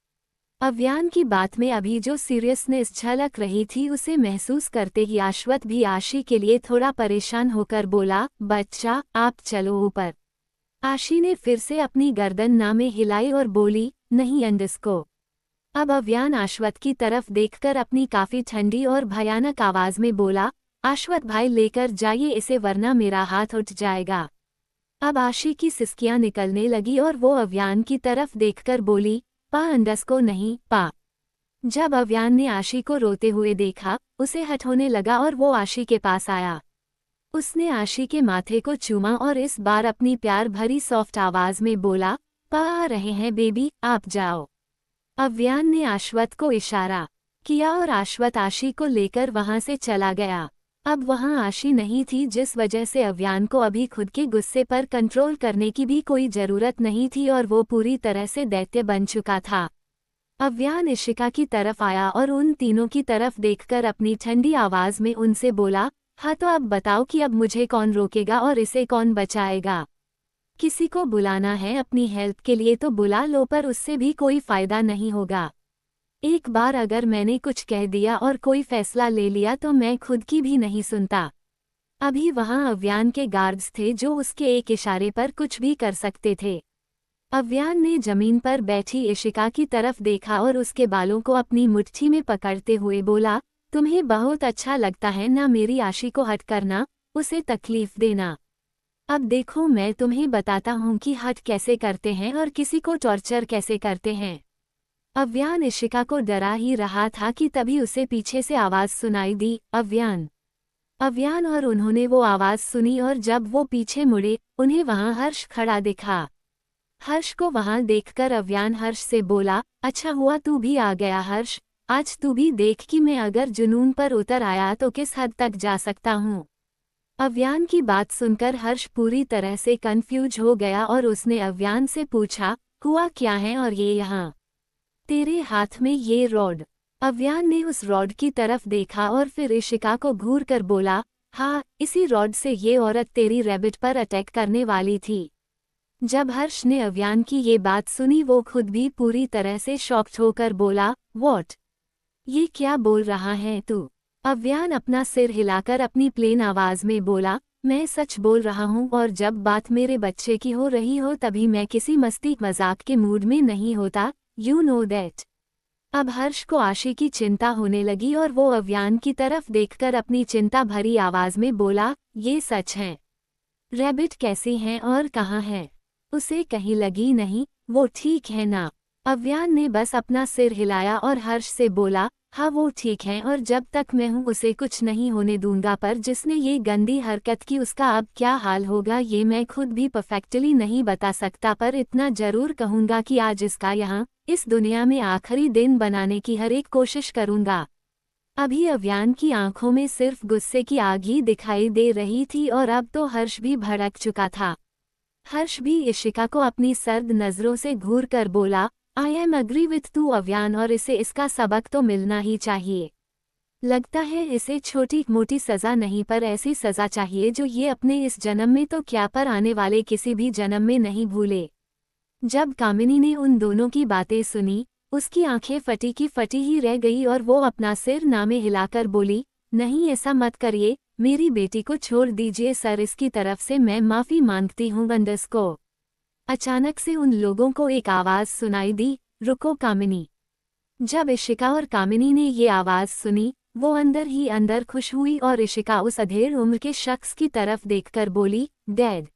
Avyan की बात में अभी जो सीरियसनेस झलक रही थी उसे महसूस करते ही अश्वथ भी आशी के लिए थोड़ा परेशान होकर बोला, बच्चा, आप चलो ऊपर। आशी ने फिर से अपनी गर्दन नामे हिलाई और बोली, नहीं अंडस्को। अब अव्यान अश्वथ की तरफ देखकर अपनी काफी ठंडी और भयानक आवाज में बोला, अश्वथ भाई, लेकर जाइए इसे वरना मेरा हाथ उठ जाएगा। अब आशी की सिसकियां निकलने लगी और वो अव्यान की तरफ देखकर बोली, पा अंडस्को नहीं, पा। जब अव्यान ने आशी को रोते हुए देखा, उसे हट होने लगा और वो आशी के पास आया। उसने आशी के माथे को चूमा और इस बार अपनी प्यार भरी सॉफ्ट आवाज में बोला, पा आ रहे हैं बेबी, आप जाओ। अव्यान ने अश्वथ को इशारा किया और अश्वथ आशी को लेकर वहां से चला गया। अब वहां आशी नहीं थी जिस वजह से अव्यान को अभी खुद के गुस्से पर कंट्रोल करने की भी कोई जरूरत नहीं थी और वो पूरी तरह से दैत्य बन चुका था। अव्यान इशिका की तरफ आया और उन तीनों की तरफ देखकर अपनी ठंडी आवाज में उनसे बोला, हाँ तो अब बताओ कि अब मुझे कौन रोकेगा और इसे कौन बचाएगा? किसी को बुलाना है अपनी हेल्प के लिए तो बुला लो, पर उससे भी कोई फायदा नहीं होगा। एक बार अगर मैंने कुछ कह दिया और कोई फैसला ले लिया तो मैं खुद की भी नहीं सुनता। अभी वहां अव्यान के गार्ड्स थे जो उसके एक इशारे पर कुछ भी कर सकते थे। अव्यान ने जमीन पर बैठी इशिका की तरफ देखा और उसके बालों को अपनी मुट्ठी में पकड़ते हुए बोला, तुम्हें बहुत अच्छा लगता है ना मेरी आशी को हट करना, उसे तकलीफ देना। अब देखो मैं तुम्हें बताता हूँ कि हट कैसे करते हैं और किसी को टॉर्चर कैसे करते हैं। अव्यान इशिका को डरा ही रहा था कि तभी उसे पीछे से आवाज सुनाई दी, अव्यान। अव्यान और उन्होंने वो आवाज़ सुनी और जब वो पीछे मुड़े उन्हें वहाँ हर्ष खड़ा दिखा। हर्ष को वहाँ देखकर अव्यान हर्ष से बोला, अच्छा हुआ तू भी आ गया हर्ष, आज तू भी देख कि मैं अगर जुनून पर उतर आया तो किस हद तक जा सकता हूँ। अव्यान की बात सुनकर हर्ष पूरी तरह से कंफ्यूज हो गया और उसने अव्यान से पूछा, हुआ क्या है और ये यहाँ तेरे हाथ में ये रॉड। अव्यान ने उस रॉड की तरफ देखा और फिर इशिका को घूर कर बोला, हाँ, इसी रॉड से ये औरत तेरी रैबिट पर अटैक करने वाली थी। जब हर्ष ने अव्यान की ये बात सुनी वो खुद भी पूरी तरह से शॉक्ड होकर बोला, व्हाट? ये क्या बोल रहा है तू? अव्यान अपना सिर हिलाकर अपनी प्लेन आवाज में बोला, मैं सच बोल रहा हूँ और जब बात मेरे बच्चे की हो रही हो तभी मैं किसी मस्ती मजाक के मूड में नहीं होता, यू नो दैट। अब हर्ष को आशी की चिंता होने लगी और वो अव्यान की तरफ देखकर अपनी चिंता भरी आवाज में बोला, ये सच है? रैबिट कैसी हैं और कहाँ है? उसे कहीं लगी नहीं, वो ठीक है ना? अव्यान ने बस अपना सिर हिलाया और हर्ष से बोला, हाँ वो ठीक है और जब तक मैं हूँ उसे कुछ नहीं होने दूंगा, पर जिसने ये गंदी हरकत की उसका अब क्या हाल होगा ये मैं खुद भी परफेक्टली नहीं बता सकता, पर इतना जरूर कहूँगा कि आज इसका यहाँ इस दुनिया में आखिरी दिन बनाने की हर एक कोशिश करूँगा। अभी अव्यान की आंखों में सिर्फ गुस्से की आग ही दिखाई दे रही थी और अब तो हर्ष भी भड़क चुका था। हर्ष भी इशिका को अपनी सर्द नजरों से घूर कर बोला, आई एम अग्री विथ तू अव्यान, और इसे इसका सबक तो मिलना ही चाहिए। लगता है इसे छोटी मोटी सज़ा नहीं पर ऐसी सज़ा चाहिए जो ये अपने इस जन्म में तो क्या पर आने वाले किसी भी जन्म में नहीं भूले। जब कामिनी ने उन दोनों की बातें सुनी उसकी आंखें फटी की फटी ही रह गई और वो अपना सिर नामे हिलाकर बोली, नहीं ऐसा मत करिए, मेरी बेटी को छोड़ दीजिए सर, इसकी तरफ से मैं माफ़ी मांगती हूँ वंडर्स को। अचानक से उन लोगों को एक आवाज़ सुनाई दी, रुको कामिनी। जब इशिका और कामिनी ने ये आवाज़ सुनी वो अंदर ही अंदर खुश हुई और इशिका उस अधेड़ उम्र के शख्स की तरफ देखकर बोली, डैड।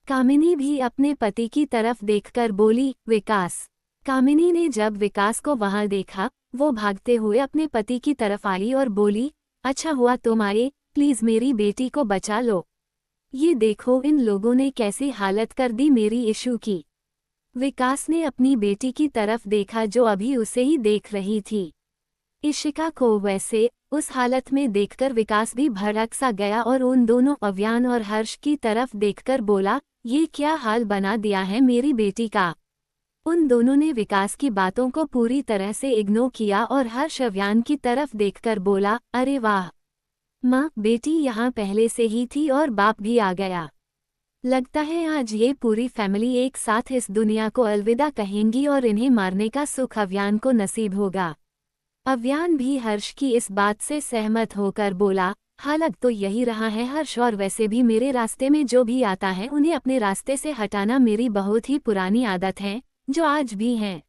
कामिनी भी अपने पति की तरफ देखकर बोली, विकास। कामिनी ने जब विकास को वहां देखा वो भागते हुए अपने पति की तरफ आई और बोली, अच्छा हुआ तुम आए, प्लीज मेरी बेटी को बचा लो। ये देखो इन लोगों ने कैसी हालत कर दी मेरी इशू की। विकास ने अपनी बेटी की तरफ देखा जो अभी उसे ही देख रही थी। इशिका को वैसे उस हालत में देखकर विकास भी भड़क सा गया और उन दोनों अव्यान और हर्ष की तरफ देखकर बोला, ये क्या हाल बना दिया है मेरी बेटी का। उन दोनों ने विकास की बातों को पूरी तरह से इग्नोर किया और हर्ष अव्यान की तरफ देखकर बोला, अरे वाह माँ, बेटी यहाँ पहले से ही थी और बाप भी आ गया। लगता है आज ये पूरी फैमिली एक साथ इस दुनिया को अलविदा कहेंगी और इन्हें मारने का सुख अव्यान को नसीब होगा। अव्यान भी हर्ष की इस बात से सहमत होकर बोला, हालत तो यही रहा है हर्ष, और वैसे भी मेरे रास्ते में जो भी आता है उन्हें अपने रास्ते से हटाना मेरी बहुत ही पुरानी आदत है जो आज भी है।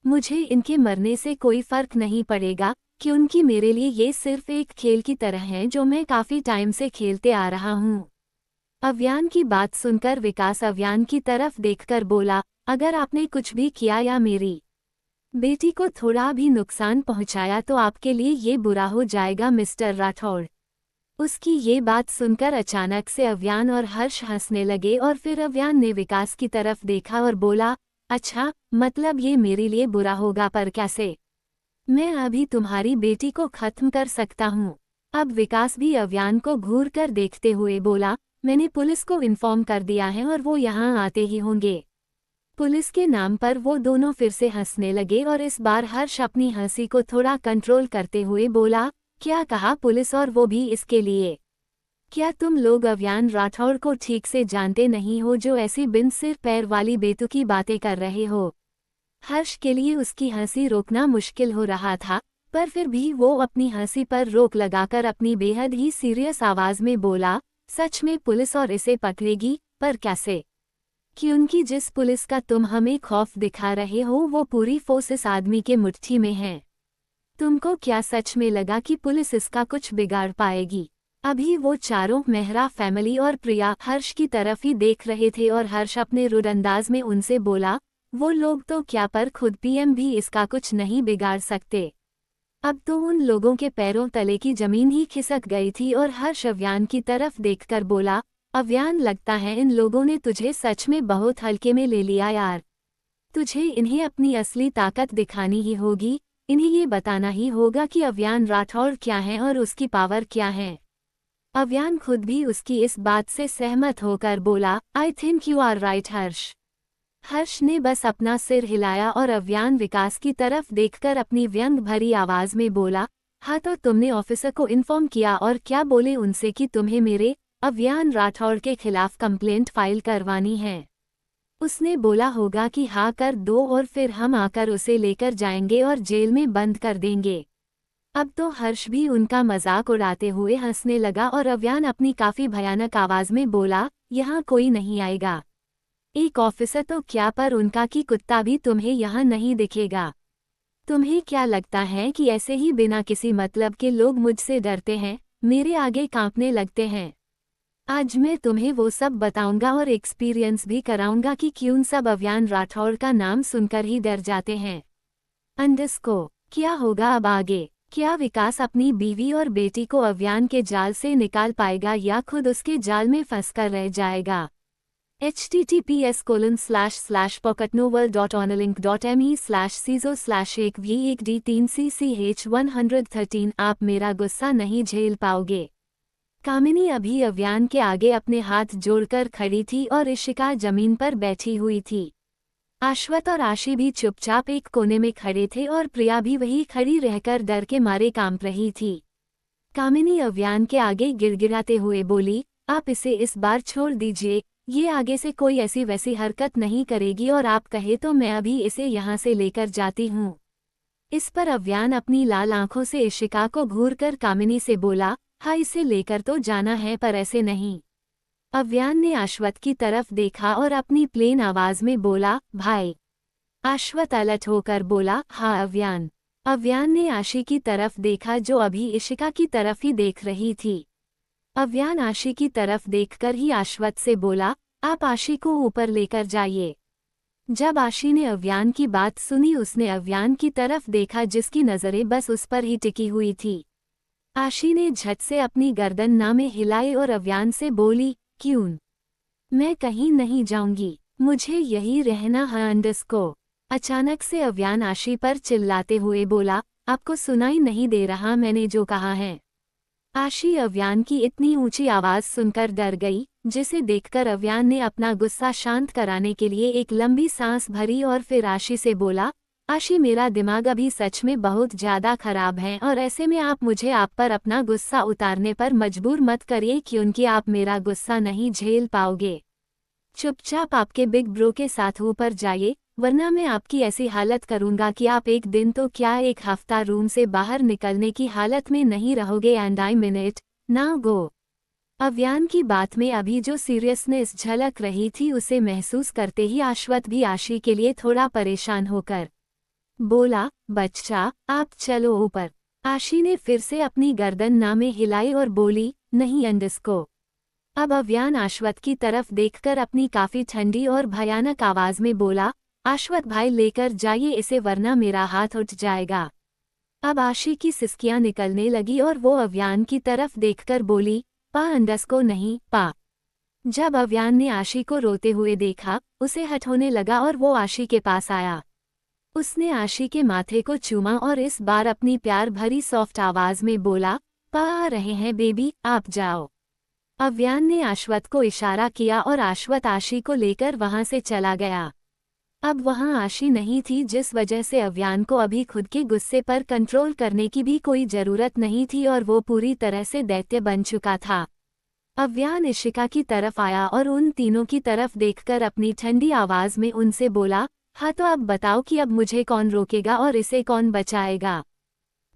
मुझे इनके मरने से कोई फर्क नहीं पड़ेगा कि उनकी मेरे लिए ये सिर्फ एक खेल की तरह है जो मैं काफ़ी टाइम से खेलते आ रहा हूँ। अव्यान की बात सुनकर विकास अव्यान की तरफ देखकर बोला, अगर आपने कुछ भी किया या मेरी बेटी को थोड़ा भी नुकसान पहुंचाया तो आपके लिए ये बुरा हो जाएगा मिस्टर राठौड़। उसकी ये बात सुनकर अचानक से अव्यान और हर्ष हंसने लगे और फिर अव्यान ने विकास की तरफ देखा और बोला, अच्छा मतलब ये मेरे लिए बुरा होगा, पर कैसे? मैं अभी तुम्हारी बेटी को खत्म कर सकता हूँ। अब विकास भी अव्यान को घूर कर देखते हुए बोला, मैंने पुलिस को इन्फॉर्म कर दिया है और वो यहाँ आते ही होंगे। पुलिस के नाम पर वो दोनों फिर से हंसने लगे और इस बार हर्ष अपनी हंसी को थोड़ा कंट्रोल करते हुए बोला, क्या कहा पुलिस, और वो भी इसके लिए? क्या तुम लोग अव्यान राठौड़ को ठीक से जानते नहीं हो जो ऐसी बिन सिर पैर वाली बेतुकी बातें कर रहे हो? हर्ष के लिए उसकी हंसी रोकना मुश्किल हो रहा था, पर फिर भी वो अपनी हंसी पर रोक लगाकर अपनी बेहद ही सीरियस आवाज में बोला, सच में पुलिस और इसे पकड़ेगी, पर कैसे? कि उनकी जिस पुलिस का तुम हमें खौफ दिखा रहे हो वो पूरी फोर्स इस आदमी के मुट्ठी में है। तुमको क्या सच में लगा कि पुलिस इसका कुछ बिगाड़ पाएगी? अभी वो चारों मेहरा फैमिली और प्रिया हर्ष की तरफ ही देख रहे थे और हर्ष अपने रुड अंदाज में उनसे बोला, वो लोग तो क्या पर खुद पीएम भी इसका कुछ नहीं बिगाड़ सकते। अब तो उन लोगों के पैरों तले की जमीन ही खिसक गई थी और हर्ष अव्यान की तरफ देखकर बोला, अव्यान लगता है इन लोगों ने तुझे सच में बहुत हल्के में ले लिया यार। तुझे इन्हें अपनी असली ताकत दिखानी ही होगी, इन्हें ये बताना ही होगा कि अव्यान राठौड़ क्या है और उसकी पावर क्या है। अव्यान खुद भी उसकी इस बात से सहमत होकर बोला, I think you are right Harsh. Harsh ने बस अपना सिर हिलाया और अव्यान विकास की तरफ देखकर अपनी व्यंग भरी आवाज में बोला, हाँ तो तुमने ऑफिसर को इन्फॉर्म किया और क्या बोले उनसे कि तुम्हें मेरे अव्यान राठौड़ के खिलाफ कंप्लेंट फाइल करवानी है। उसने बोला होगा कि हाँ कर दो और फिर हम आकर उसे लेकर जाएंगे और जेल में बंद कर देंगे। अब तो हर्ष भी उनका मजाक उड़ाते हुए हंसने लगा और अव्यान अपनी काफी भयानक आवाज में बोला, यहाँ कोई नहीं आएगा। एक ऑफिसर तो क्या पर उनका कि कुत्ता भी तुम्हें यहाँ नहीं दिखेगा। तुम्हें क्या लगता है कि ऐसे ही बिना किसी मतलब के लोग मुझसे डरते हैं, मेरे आगे कांपने लगते हैं। आज मैं तुम्हें वो सब बताऊंगा और एक्सपीरियंस भी कराऊंगा कि क्यों सब अव्यान राठौड़ का नाम सुनकर ही डर जाते हैं। अंडरस्को क्या होगा अब आगे? क्या विकास अपनी बीवी और बेटी को अव्यान के जाल से निकाल पाएगा या खुद उसके जाल में फंसकर रह जाएगा? https://pocketnovel.onelink.me/ciso/1v1d3cch113 आप मेरा गुस्सा नहीं झेल पाओगे। कामिनी अभी अव्यान के आगे अपने हाथ जोड़कर खड़ी थी और इशिका जमीन पर बैठी हुई थी। अश्वत और आशी भी चुपचाप एक कोने में खड़े थे और प्रिया भी वही खड़ी रहकर डर के मारे कांप रही थी। कामिनी अव्यान के आगे गिड़गिड़ाते हुए बोली, आप इसे इस बार छोड़ दीजिए, ये आगे से कोई ऐसी वैसी हरकत नहीं करेगी और आप कहे तो मैं अभी इसे यहाँ से लेकर जाती हूँ। इस पर अव्यान अपनी लाल आंखों से इशिका को घूरकर कामिनी से बोला, हाँ इसे लेकर तो जाना है पर ऐसे नहीं। अव्यान ने अश्वत की तरफ देखा और अपनी प्लेन आवाज में बोला, भाई। अश्वत अलर्ट होकर बोला, हाँ अव्यान। अव्यान ने आशी की तरफ देखा जो अभी इशिका की तरफ ही देख रही थी। अव्यान आशी की तरफ देखकर ही अश्वत से बोला, आप आशी को ऊपर लेकर जाइए। जब आशी ने अव्यान की बात सुनी उसने अव्यान की तरफ देखा जिसकी नजरें बस उस पर ही टिकी हुई थी। आशी ने झट से अपनी गर्दन नामे हिलाई और अव्यान से बोली, क्यों? मैं कहीं नहीं जाऊंगी, मुझे यही रहना है अंडरस्को। अचानक से अव्यान आशी पर चिल्लाते हुए बोला, आपको सुनाई नहीं दे रहा मैंने जो कहा है? आशी अव्यान की इतनी ऊंची आवाज सुनकर डर गई, जिसे देखकर अव्यान ने अपना गुस्सा शांत कराने के लिए एक लंबी सांस भरी और फिर आशी से बोला, आशी मेरा दिमाग अभी सच में बहुत ज्यादा खराब है और ऐसे में आप मुझे आप पर अपना गुस्सा उतारने पर मजबूर मत करिए क्योंकि आप मेरा गुस्सा नहीं झेल पाओगे। चुपचाप आपके बिग ब्रो के साथ ऊपर जाइए, वरना मैं आपकी ऐसी हालत करूंगा कि आप एक दिन तो क्या एक हफ्ता रूम से बाहर निकलने की हालत में नहीं रहोगे and I mean it, now go. Avyan की बात में अभी जो सीरियसनेस झलक रही थी उसे महसूस करते ही अश्वत भी आशी के लिए थोड़ा परेशान होकर बोला, बच्चा आप चलो ऊपर। आशी ने फिर से अपनी गर्दन नामे हिलाई और बोली, नहीं अंडरस्को। अब अव्यान अश्वत की तरफ देखकर अपनी काफी ठंडी और भयानक आवाज में बोला, अश्वत भाई लेकर जाइए इसे वरना मेरा हाथ उठ जाएगा। अब आशी की सिसकियां निकलने लगी और वो अव्यान की तरफ देखकर बोली, पा अंडरस्को नहीं पा। जब अव्यान ने आशी को रोते हुए देखा उसे हट होने लगा और वो आशी के पास आया। उसने आशी के माथे को चूमा और इस बार अपनी प्यार भरी सॉफ्ट आवाज में बोला, पा आ रहे हैं बेबी आप जाओ। अव्यान ने अश्वत को इशारा किया और अश्वत आशी को लेकर वहां से चला गया। अब वहां आशी नहीं थी जिस वजह से अव्यान को अभी खुद के गुस्से पर कंट्रोल करने की भी कोई जरूरत नहीं थी और वो पूरी तरह से दैत्य बन चुका था। अव्यान इशिका की तरफ आया और उन तीनों की तरफ देखकर अपनी ठंडी आवाज में उनसे बोला, हाँ तो अब बताओ कि अब मुझे कौन रोकेगा और इसे कौन बचाएगा?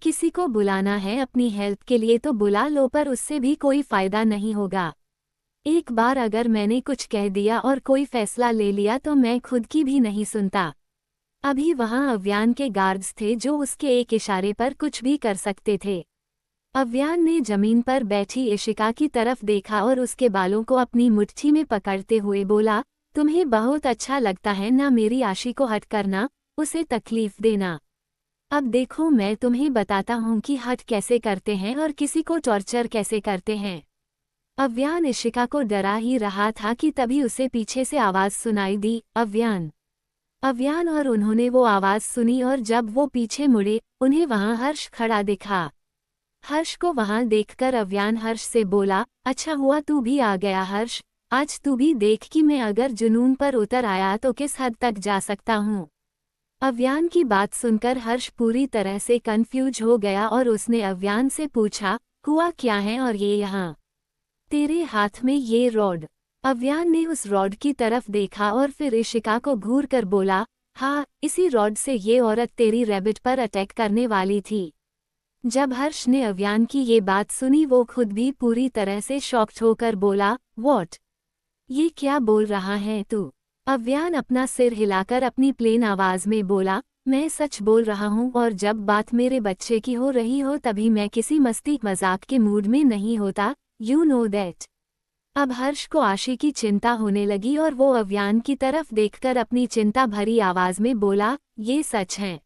किसी को बुलाना है अपनी हेल्प के लिए तो बुला लो पर उससे भी कोई फायदा नहीं होगा। एक बार अगर मैंने कुछ कह दिया और कोई फैसला ले लिया तो मैं खुद की भी नहीं सुनता। अभी वहां अव्यान के गार्ड्स थे जो उसके एक इशारे पर कुछ भी कर सकते थे। अव्यान ने जमीन पर बैठी इशिका की तरफ देखा और उसके बालों को अपनी मुट्ठी में पकड़ते हुए बोला, तुम्हें बहुत अच्छा लगता है ना मेरी आशी को हट करना, उसे तकलीफ देना। अब देखो मैं तुम्हें बताता हूँ कि हट कैसे करते हैं और किसी को टॉर्चर कैसे करते हैं। अव्यान इशिका को डरा ही रहा था कि तभी उसे पीछे से आवाज सुनाई दी, अव्यान। अव्यान और उन्होंने वो आवाज सुनी और जब वो पीछे मुड़े उन्हें वहां हर्ष खड़ा दिखा। हर्ष को वहां देखकर अव्यान हर्ष से बोला, अच्छा हुआ तू भी आ गया हर्ष, आज तू भी देख कि मैं अगर जुनून पर उतर आया तो किस हद तक जा सकता हूँ। अव्यान की बात सुनकर हर्ष पूरी तरह से कंफ्यूज हो गया और उसने अव्यान से पूछा, हुआ क्या है और ये यहाँ तेरे हाथ में ये रॉड। अव्यान ने उस रॉड की तरफ देखा और फिर इशिका को घूर कर बोला, हाँ इसी रॉड से ये औरत तेरी रैबिट पर अटैक करने वाली थी। जब हर्ष ने अव्यान की ये बात सुनी वो खुद भी पूरी तरह से शॉक्ड होकर बोला, व्हाट? ये क्या बोल रहा है तू? अव्यान अपना सिर हिलाकर अपनी प्लेन आवाज में बोला, मैं सच बोल रहा हूँ और जब बात मेरे बच्चे की हो रही हो तभी मैं किसी मस्ती मजाक के मूड में नहीं होता, यू नो दैट। अब हर्ष को आशी की चिंता होने लगी और वो अव्यान की तरफ देखकर अपनी चिंता भरी आवाज में बोला, ये सच है?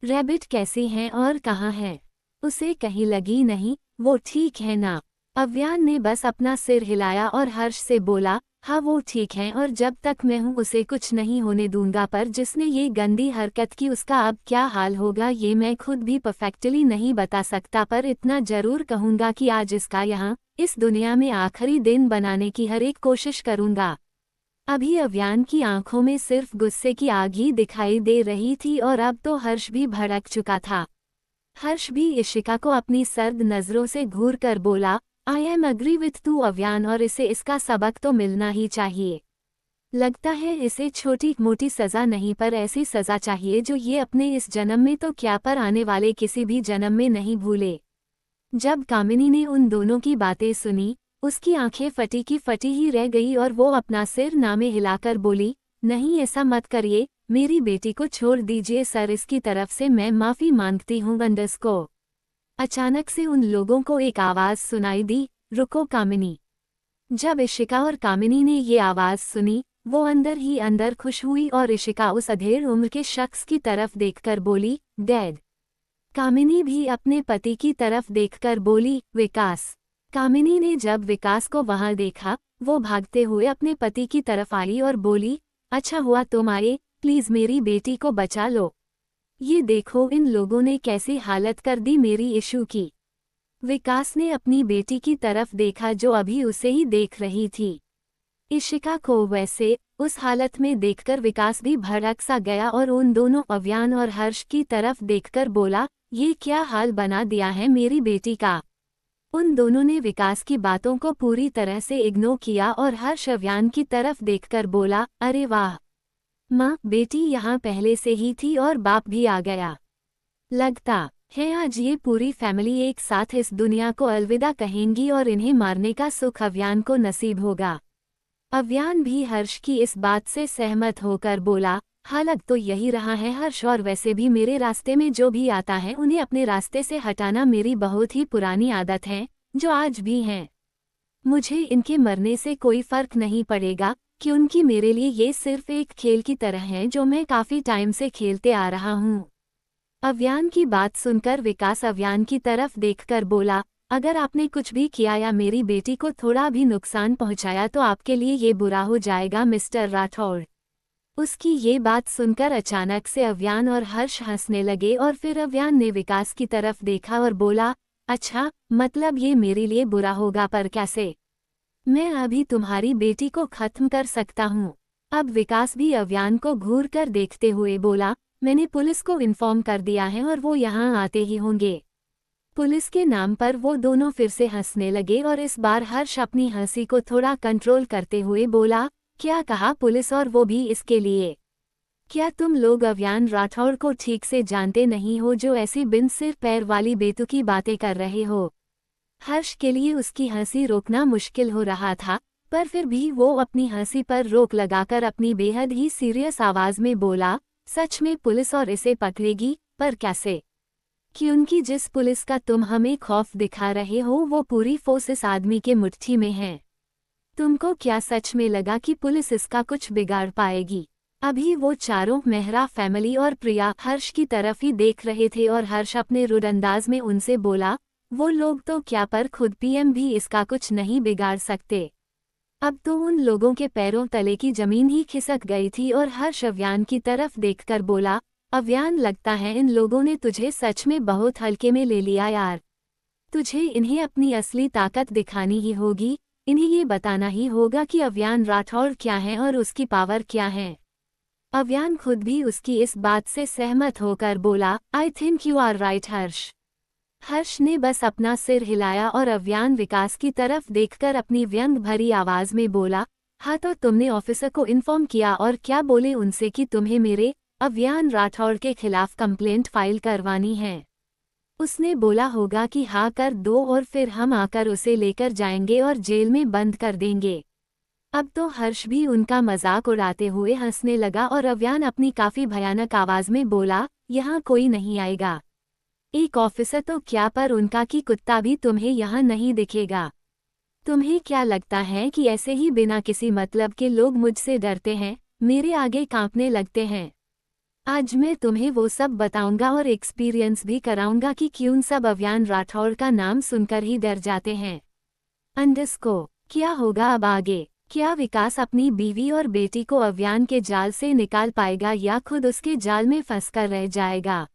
रैबिट कैसी है और कहाँ है? उसे कहीं लगी नहीं, वो ठीक है ना? अव्यान ने बस अपना सिर हिलाया और हर्ष से बोला, हाँ वो ठीक है और जब तक मैं हूँ उसे कुछ नहीं होने दूंगा, पर जिसने ये गंदी हरकत की उसका अब क्या हाल होगा ये मैं खुद भी परफेक्टली नहीं बता सकता, पर इतना जरूर कहूँगा कि आज इसका यहाँ इस दुनिया में आखिरी दिन बनाने की हर एक कोशिश करूँगा। अभी अव्यान की आंखों में सिर्फ गुस्से की आग ही दिखाई दे रही थी और अब तो हर्ष भी भड़क चुका था। हर्ष भी इशिका को अपनी सर्द नजरों से घूर कर बोला, आई एम अग्री विथ तू अव्यान, और इसे इसका सबक तो मिलना ही चाहिए। लगता है इसे छोटी मोटी सजा नहीं पर ऐसी सजा चाहिए जो ये अपने इस जन्म में तो क्या पर आने वाले किसी भी जन्म में नहीं भूले। जब कामिनी ने उन दोनों की बातें सुनी उसकी आंखें फटी की फटी ही रह गई और वो अपना सिर नामे हिलाकर बोली, नहीं ऐसा मत करिए, मेरी बेटी को छोड़ दीजिए सर, इसकी तरफ से मैं माफी मांगती हूँ वंडर्स को। अचानक से उन लोगों को एक आवाज सुनाई दी, रुको कामिनी। जब इशिका और कामिनी ने ये आवाज सुनी वो अंदर ही अंदर खुश हुई और इशिका उस अधेड़ उम्र के शख्स की तरफ देखकर बोली, डैड। कामिनी भी अपने पति की तरफ देखकर बोली, विकास। कामिनी ने जब विकास को वहां देखा वो भागते हुए अपने पति की तरफ आई और बोली, अच्छा हुआ तुम आए, प्लीज मेरी बेटी को बचा लो। ये देखो इन लोगों ने कैसी हालत कर दी मेरी इशू की। विकास ने अपनी बेटी की तरफ देखा जो अभी उसे ही देख रही थी। इशिका को वैसे उस हालत में देखकर विकास भी भड़क सा गया और उन दोनों अव्यान और हर्ष की तरफ देखकर बोला, ये क्या हाल बना दिया है मेरी बेटी का। उन दोनों ने विकास की बातों को पूरी तरह से इग्नोर किया और हर्ष अव्यान की तरफ देखकर बोला, अरे वाह माँ, बेटी यहाँ पहले से ही थी और बाप भी आ गया। लगता है आज ये पूरी फैमिली एक साथ इस दुनिया को अलविदा कहेंगी और इन्हें मारने का सुख अव्यान को नसीब होगा। अव्यान भी हर्ष की इस बात से सहमत होकर बोला, हालत तो यही रहा है हर्ष, और वैसे भी मेरे रास्ते में जो भी आता है उन्हें अपने रास्ते से हटाना मेरी बहुत ही पुरानी आदत है जो आज भी है। मुझे इनके मरने से कोई फर्क नहीं पड़ेगा क्योंकि मेरे लिए ये सिर्फ एक खेल की तरह है जो मैं काफी टाइम से खेलते आ रहा हूँ। अव्यान की बात सुनकर विकास अव्यान की तरफ देखकर बोला, अगर आपने कुछ भी किया या मेरी बेटी को थोड़ा भी नुकसान पहुंचाया तो आपके लिए ये बुरा हो जाएगा मिस्टर राठौड़। उसकी ये बात सुनकर अचानक से अव्यान और हर्ष हंसने लगे और फिर अव्यान ने विकास की तरफ देखा और बोला, अच्छा मतलब ये मेरे लिए बुरा होगा, पर कैसे? मैं अभी तुम्हारी बेटी को खत्म कर सकता हूँ। अब विकास भी अव्यान को घूर कर देखते हुए बोला, मैंने पुलिस को इन्फॉर्म कर दिया है और वो यहाँ आते ही होंगे। पुलिस के नाम पर वो दोनों फिर से हंसने लगे और इस बार हर्ष अपनी हंसी को थोड़ा कंट्रोल करते हुए बोला, क्या कहा पुलिस, और वो भी इसके लिए? क्या तुम लोग अव्यान राठौड़ को ठीक से जानते नहीं हो जो ऐसी बिन सिर पैर वाली बेतुकी बातें कर रहे हो? हर्ष के लिए उसकी हंसी रोकना मुश्किल हो रहा था, पर फिर भी वो अपनी हंसी पर रोक लगाकर अपनी बेहद ही सीरियस आवाज में बोला, सच में पुलिस और इसे पकड़ेगी, पर कैसे? क्योंकि जिस पुलिस का तुम हमें खौफ दिखा रहे हो वो पूरी फोर्स इस आदमी के मुट्ठी में है। तुमको क्या सच में लगा कि पुलिस इसका कुछ बिगाड़ पाएगी? अभी वो चारों मेहरा फैमिली और प्रिया हर्ष की तरफ ही देख रहे थे और हर्ष अपने रुड अंदाज में उनसे बोला, वो लोग तो क्या पर खुद पीएम भी इसका कुछ नहीं बिगाड़ सकते। अब तो उन लोगों के पैरों तले की जमीन ही खिसक गई थी और हर्ष अव्यान की तरफ देखकर बोला, अव्यान लगता है इन लोगों ने तुझे सच में बहुत हल्के में ले लिया यार। तुझे इन्हें अपनी असली ताकत दिखानी ही होगी, इन्हें ये बताना ही होगा कि अव्यान राठौड़ क्या है और उसकी पावर क्या है। अव्यान खुद भी उसकी इस बात से सहमत होकर बोला, I think you are right Harsh. Harsh ने बस अपना सिर हिलाया और अव्यान विकास की तरफ देखकर अपनी व्यंग भरी आवाज में बोला, हाँ तो तुमने ऑफिसर को इन्फॉर्म किया और क्या बोले उनसे कि तुम्हें मेरे अव्यान राठौड़ के खिलाफ कंप्लेंट फाइल करवानी है। उसने बोला होगा कि हाँ कर दो और फिर हम आकर उसे लेकर जाएंगे और जेल में बंद कर देंगे। अब तो हर्ष भी उनका मजाक उड़ाते हुए हंसने लगा और अव्यान अपनी काफी भयानक आवाज में बोला, यहाँ कोई नहीं आएगा। एक ऑफिसर तो क्या पर उनका कि कुत्ता भी तुम्हें यहाँ नहीं दिखेगा। तुम्हें क्या लगता है कि ऐसे ही बिना किसी मतलब के लोग मुझसे डरते हैं, मेरे आगे कांपने लगते हैं? आज मैं तुम्हें वो सब बताऊंगा और एक्सपीरियंस भी कराऊंगा कि क्यों सब अव्यान राठौड़ का नाम सुनकर ही डर जाते हैं। अंडस्को क्या होगा अब आगे? क्या विकास अपनी बीवी और बेटी को अव्यान के जाल से निकाल पाएगा या खुद उसके जाल में फंसकर रह जाएगा?